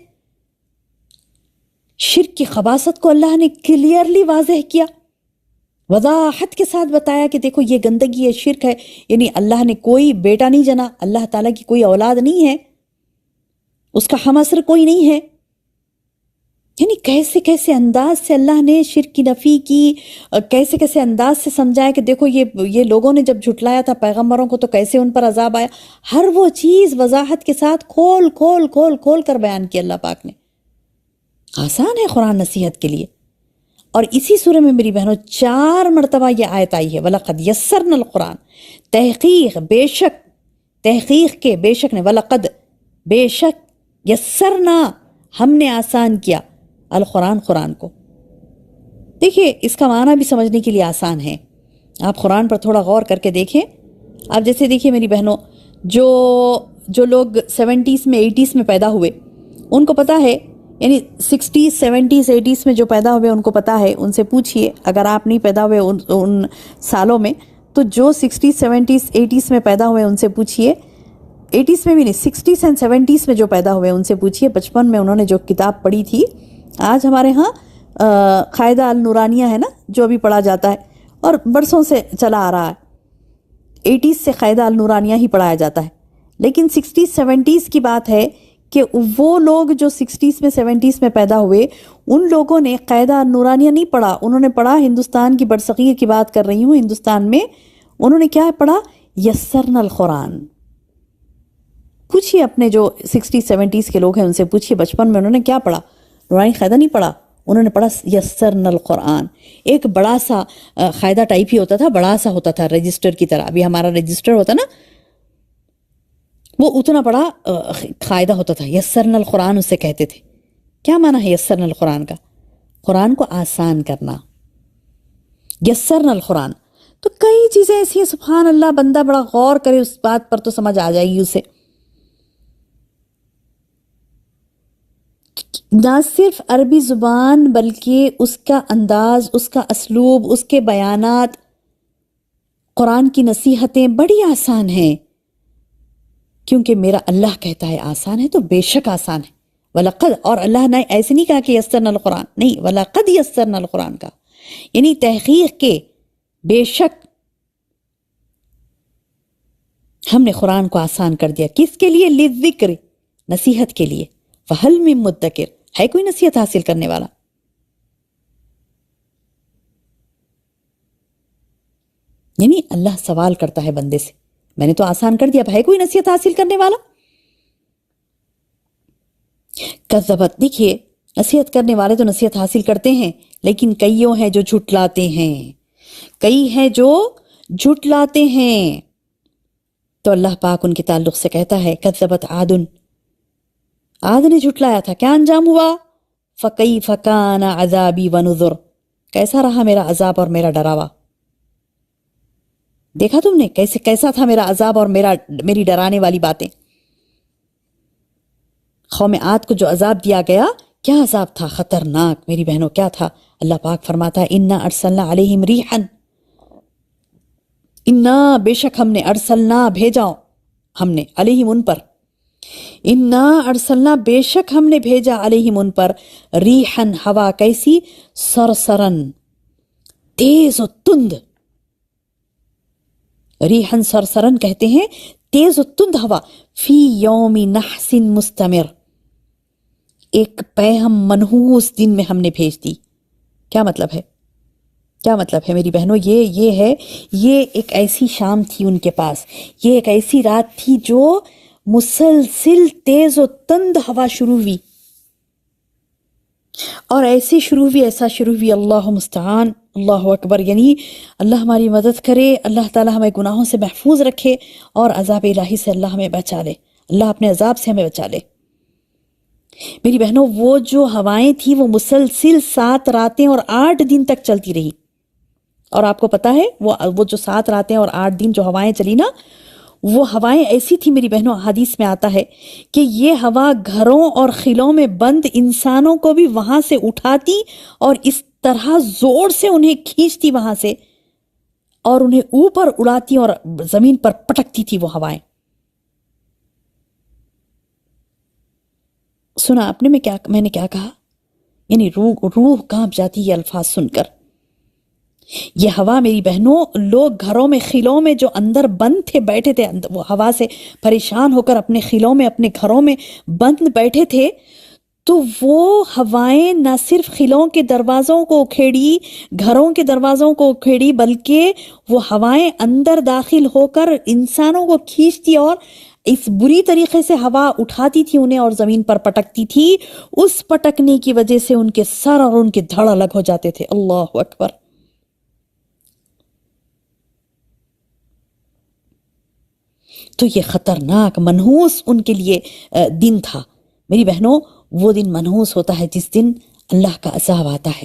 شرک کی خباثت کو اللہ نے کلیئرلی واضح کیا، وضاحت کے ساتھ بتایا کہ دیکھو یہ گندگی ہے، شرک ہے، یعنی اللہ نے کوئی بیٹا نہیں جنا، اللہ تعالیٰ کی کوئی اولاد نہیں ہے، اس کا ہم عصر کوئی نہیں ہے، یعنی کیسے کیسے انداز سے اللہ نے شرک کی نفی کی، کیسے کیسے انداز سے سمجھایا کہ دیکھو یہ لوگوں نے جب جھٹلایا تھا پیغمبروں کو تو کیسے ان پر عذاب آیا. ہر وہ چیز وضاحت کے ساتھ کھول کھول کھول کھول کر بیان کی اللہ پاک نے. آسان ہے قرآن نصیحت کے لیے. اور اسی سورہ میں میری بہنوں 4 مرتبہ یہ آیت آئی ہے وَلَقَدْ يَسَّرْنَا الْقُرْآنَ، تحقیق بے شک، تحقیق کے بے شک نے، وَلَقَدْ بے شک، یسرنا ہم نے آسان کیا، القرآن قرآن کو. دیکھیے اس کا معنی بھی سمجھنے کے لیے آسان ہے. آپ قرآن پر تھوڑا غور کر کے دیکھیں. آپ جیسے دیکھیے میری بہنوں، جو لوگ 70s میں 80s میں پیدا ہوئے ان کو پتہ ہے، یعنی 60s 70s 80s میں جو پیدا ہوئے ان کو پتہ ہے. ان سے پوچھئے، اگر آپ نہیں پیدا ہوئے ان سالوں میں، تو جو 60s 70s 80s میں پیدا ہوئے ان سے پوچھئے، 80s میں بھی نہیں 60s and 70s میں جو پیدا ہوئے ان سے پوچھئے بچپن میں انہوں نے جو کتاب پڑھی تھی. آج ہمارے ہاں قاعدہ النورانیہ ہے نا جو ابھی پڑھا جاتا ہے اور برسوں سے چلا آ رہا ہے. 80s سے قاعدہ النورانیہ ہی پڑھایا جاتا ہے. لیکن 60s 70s کی بات ہے کہ وہ لوگ جو 60s میں 70s میں پیدا ہوئے ان لوگوں نے قاعدہ النورانیہ نہیں پڑھا. انہوں نے پڑھا، ہندوستان کی برصغیر کی بات کر رہی ہوں، ہندوستان میں انہوں نے کیا پڑھا؟ یسرنا القرآن. پوچھئے اپنے جو 60s 70s کے لوگ ہیں ان سے پوچھئے بچپن میں انہوں نے کیا پڑھا. نورانی قاعدہ نہیں پڑھا، انہوں نے پڑھا یسرنا القرآن. ایک بڑا سا قاعدہ ٹائپ ہی ہوتا تھا، بڑا سا ہوتا تھا رجسٹر کی طرح. ابھی ہمارا رجسٹر ہوتا نا، وہ اتنا بڑا قاعدہ ہوتا تھا. یسرنا القرآن اسے کہتے تھے. کیا معنی ہے یسرنا القرآن کا؟ قرآن کو آسان کرنا. یسرنا القرآن. تو کئی چیزیں ایسی ہیں سبحان اللہ، بندہ بڑا غور کرے اس بات پر تو سمجھ آ جائے گی اسے. نہ صرف عربی زبان بلکہ اس کا انداز، اس کا اسلوب، اس کے بیانات، قرآن کی نصیحتیں بڑی آسان ہیں. کیونکہ میرا اللہ کہتا ہے آسان ہے تو بے شک آسان ہے. وَلَقَدْ، اور اللہ نے ایسے نہیں کہا کہ یسرنا القرآن، نہیں، وَلَقَدْ یسرنا القرآن کا، یعنی تحقیق کے بے شک ہم نے قرآن کو آسان کر دیا. کس کے لیے؟ لِلذِّکر، نصیحت کے لیے. فَهَلْ مِن مُدَّکِرٍ، ہے کوئی نصیحت حاصل کرنے والا؟ یعنی اللہ سوال کرتا ہے بندے سے، میں نے تو آسان کر دیا، اب ہے کوئی نصیحت حاصل کرنے والا؟ کذبت، دیکھیے نصیحت کرنے والے تو نصیحت حاصل کرتے ہیں، لیکن کئیوں ہیں جو جھٹلاتے ہیں، کئی ہیں جو جھٹلاتے ہیں. تو اللہ پاک ان کے تعلق سے کہتا ہے کذبت عاد، عاد نے جھٹلایا تھا. کیا انجام ہوا؟ فَكَيْفَ كَانَ عَذَابِي وَنُذُرْ، کیسا رہا میرا عذاب اور میرا ڈراوا. دیکھا تم نے کیسا تھا میرا عذاب اور میری ڈرانے والی باتیں. قوم عاد کو جو عذاب دیا گیا، کیا عذاب تھا، خطرناک میری بہنوں. کیا تھا؟ اللہ پاک فرماتا ہے اِنَّا أَرْسَلْنَا عَلَيْهِمْ رِيحًا، اِنَّا بے شک ہم نے، ارسلنا بھیجا، ہم نے، علیہم ان پر، اِنَّا ارسلنا بے شک ہم نے بھیجا، علیہم ان پر، ریحًا ہوا کیسی، سرسرن تیز و تند. ریحًا سرسرن کہتے ہیں تیز و تند ہوا. فی یوم نحس مستمر، ایک پیہم منحوس دن میں ہم نے بھیج دی. کیا مطلب ہے؟ کیا مطلب ہے میری بہنوں؟ یہ ہے، یہ ایک ایسی شام تھی ان کے پاس، یہ ایک ایسی رات تھی جو مسلسل تیز و تند ہوا شروع ہوئی، اور ایسے شروع ہوئی، ایسا شروع ہوئی، اللہ مستعان، اللہ اکبر. یعنی اللہ ہماری مدد کرے، اللہ تعالی ہمیں گناہوں سے محفوظ رکھے اور عذاب الہی سے اللہ ہمیں بچا لے، اللہ اپنے عذاب سے ہمیں بچا لے. میری بہنوں وہ جو ہوائیں تھیں وہ مسلسل 7 راتیں اور 8 دن تک چلتی رہی. اور آپ کو پتا ہے وہ جو 7 راتیں اور 8 دن جو ہوائیں چلی نا، وہ ہوائیں ایسی تھی میری بہنوں، حدیث میں آتا ہے کہ یہ ہوا گھروں اور خلوں میں بند انسانوں کو بھی وہاں سے اٹھاتی اور اس طرح زور سے انہیں کھینچتی وہاں سے اور انہیں اوپر اڑاتی اور زمین پر پٹکتی تھی وہ ہوائیں. سنا آپ نے میں نے کیا کہا؟ یعنی روح کانپ جاتی یہ الفاظ سن کر. یہ ہوا میری بہنوں، لوگ گھروں میں خلوں میں جو اندر بند تھے، بیٹھے تھے، وہ ہوا سے پریشان ہو کر اپنے خلوں میں اپنے گھروں میں بند بیٹھے تھے، تو وہ ہوائیں نہ صرف خلوں کے دروازوں کو کھیڑی، گھروں کے دروازوں کو کھیڑی، بلکہ وہ ہوائیں اندر داخل ہو کر انسانوں کو کھینچتی اور اس بری طریقے سے ہوا اٹھاتی تھی انہیں اور زمین پر پٹکتی تھی. اس پٹکنے کی وجہ سے ان کے سر اور ان کے دھڑ الگ ہو جاتے تھے. اللہ اکبر. تو یہ خطرناک منحوس ان کے لیے دن تھا. میری بہنوں، وہ دن منحوس ہوتا ہے جس دن اللہ کا عذاب آتا ہے.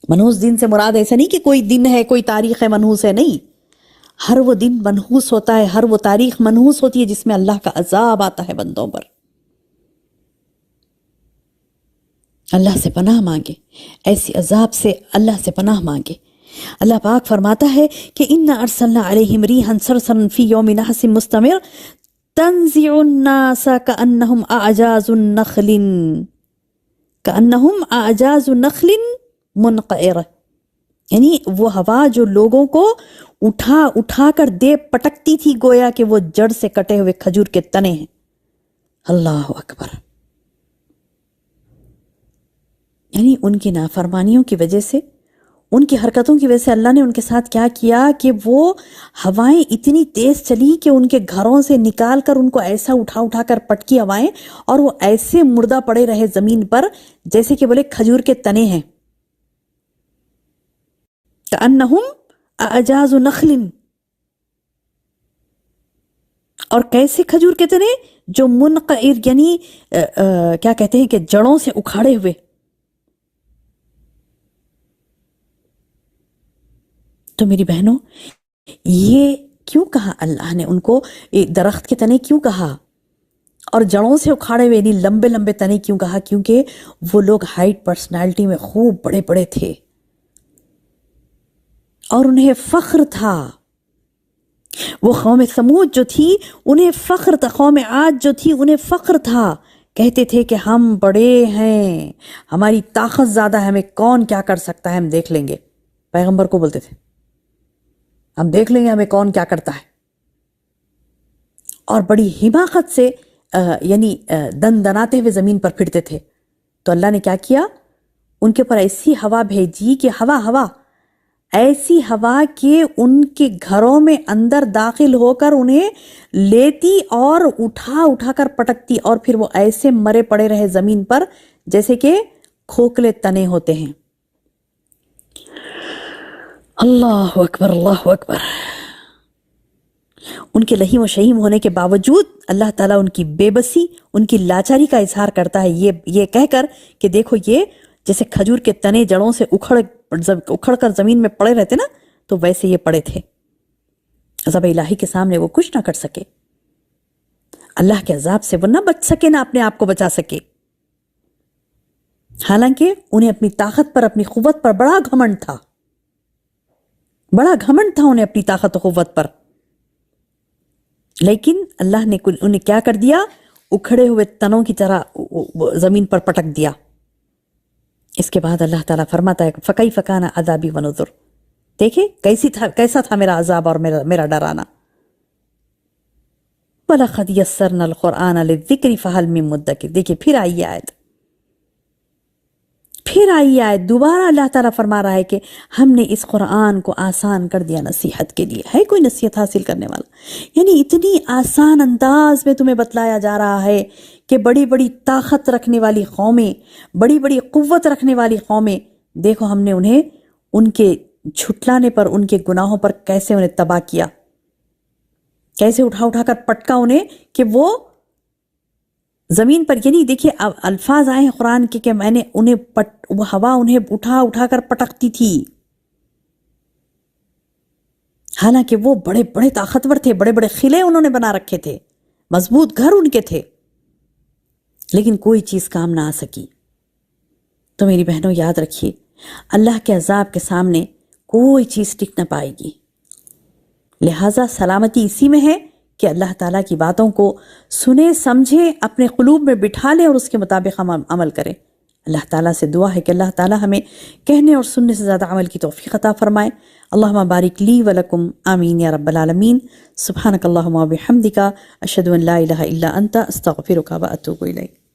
منحوس دن سے مراد ایسا نہیں کہ کوئی دن ہے، کوئی تاریخ ہے منحوس ہے، نہیں. ہر وہ دن منحوس ہوتا ہے، ہر وہ تاریخ منحوس ہوتی ہے جس میں اللہ کا عذاب آتا ہے بندوں پر. اللہ سے پناہ مانگے، ایسی عذاب سے اللہ سے پناہ مانگے. اللہ پاک فرماتا ہے کہ اِنَّا أَرْسَلْنَا عَلَيْهِمْ رِيحًا صَرْصَرًا فِي يَوْمِ نَحْسٍ مُسْتَمِرٍ تَنزِعُ النَّاسَ كَأَنَّهُمْ أَعْجَازُ نَخْلٍ مُنْقَعِرٍ. یعنی وہ ہوا جو لوگوں کو اٹھا کر دے پٹکتی تھی گویا کہ وہ جڑ سے کٹے ہوئے کھجور کے تنے ہیں. اللہ اکبر. یعنی ان کی نافرمانیوں کی وجہ سے، ان کی حرکتوں کی وجہ سے اللہ نے ان کے ساتھ کیا کیا کہ وہ ہوائیں اتنی تیز چلی کہ ان کے گھروں سے نکال کر ان کو ایسا اٹھا کر پٹکی ہوائیں، اور وہ ایسے مردہ پڑے رہے زمین پر جیسے کہ بولے کھجور کے تنے ہیں. كأنهم أعجاز نخل. اور کیسے کھجور کے تنے؟ جو منقعر، یعنی کیا کہتے ہیں کہ جڑوں سے اکھاڑے ہوئے. تو میری بہنوں، یہ کیوں کہا اللہ نے ان کو درخت کے تنے کیوں کہا، اور جڑوں سے اکھاڑے ہوئے یعنی لمبے لمبے تنے کیوں کہا؟ کیونکہ وہ لوگ ہائٹ پرسنالٹی میں خوب بڑے بڑے تھے اور انہیں فخر تھا. وہ قوم سمود جو تھی انہیں فخر تھا، قوم عاد جو تھی انہیں فخر تھا. کہتے تھے کہ ہم بڑے ہیں، ہماری طاقت زیادہ ہے، ہمیں کون کیا کر سکتا ہے، ہم دیکھ لیں گے. پیغمبر کو بولتے تھے ہم دیکھ لیں گے ہمیں کون کیا کرتا ہے. اور بڑی حماقت سے یعنی دن دناتے ہوئے زمین پر پھرتے تھے. تو اللہ نے کیا کیا؟ ان کے پر ایسی ہوا بھیجی کہ ہوا ایسی ہوا کہ ان کے گھروں میں اندر داخل ہو کر انہیں لیتی اور اٹھا کر پٹکتی، اور پھر وہ ایسے مرے پڑے رہے زمین پر جیسے کہ کھوکھلے تنے ہوتے ہیں. اللہ اکبر، اللہ اکبر. ان کے لہیم و شہیم ہونے کے باوجود اللہ تعالیٰ ان کی بے بسی، ان کی لاچاری کا اظہار کرتا ہے یہ کہہ کر کہ دیکھو یہ جیسے کھجور کے تنے جڑوں سے اکھڑ کر زمین میں پڑے رہتے نا، تو ویسے یہ پڑے تھے. عذاب الہی کے سامنے وہ کچھ نہ کر سکے، اللہ کے عذاب سے وہ نہ بچ سکے، نہ اپنے آپ کو بچا سکے. حالانکہ انہیں اپنی طاقت پر، اپنی قوت پر بڑا گھمنڈ تھا انہیں اپنی طاقت و قوت پر. لیکن اللہ نے انہیں کیا کر دیا؟ اکھڑے ہوئے تنوں کی طرح زمین پر پٹک دیا. اس کے بعد اللہ تعالیٰ فرماتا ہے فَكَيْفَ كَانَ عَذَابِي وَنُذُرِ. دیکھیں کیسا تھا میرا عذاب اور میرا ڈرانا. وَلَقَدْ يَسَّرْنَا الْقُرْآنَ لِلذِّكْرِ فَهَلْ مِن مُدَّكِرٍ. دیکھیں پھر آئی آیت، دوبارہ اللہ تعالیٰ فرما رہا ہے کہ ہم نے اس قرآن کو آسان کر دیا نصیحت کے لیے. ہے کوئی نصیحت حاصل کرنے والا؟ یعنی اتنی آسان انداز میں تمہیں بتلایا جا رہا ہے کہ بڑی بڑی طاقت رکھنے والی قومیں، بڑی بڑی قوت رکھنے والی قومیں، دیکھو ہم نے انہیں ان کے جھٹلانے پر، ان کے گناہوں پر کیسے انہیں تباہ کیا، کیسے اٹھا کر پٹکا انہیں کہ وہ زمین پر. یعنی دیکھیے الفاظ آئے ہیں قرآن کے کہ میں نے وہ ہوا انہیں اٹھا کر پٹکتی تھی. حالانکہ وہ بڑے بڑے طاقتور تھے، بڑے بڑے قلعے انہوں نے بنا رکھے تھے، مضبوط گھر ان کے تھے، لیکن کوئی چیز کام نہ آ سکی. تو میری بہنوں یاد رکھیے، اللہ کے عذاب کے سامنے کوئی چیز ٹک نہ پائے گی. لہٰذا سلامتی اسی میں ہے کہ اللہ تعالیٰ کی باتوں کو سنے، سمجھے، اپنے قلوب میں بٹھا لے اور اس کے مطابق ہم عمل کریں. اللہ تعالیٰ سے دعا ہے کہ اللہ تعالیٰ ہمیں کہنے اور سننے سے زیادہ عمل کی توفیق عطا فرمائے. اللہم بارک لی ولکم، آمین یا رب العالمین. سبحانک اللہم و بحمدک، اشہد ان لا الہ الا انت، استغفرک و اتوب الیک.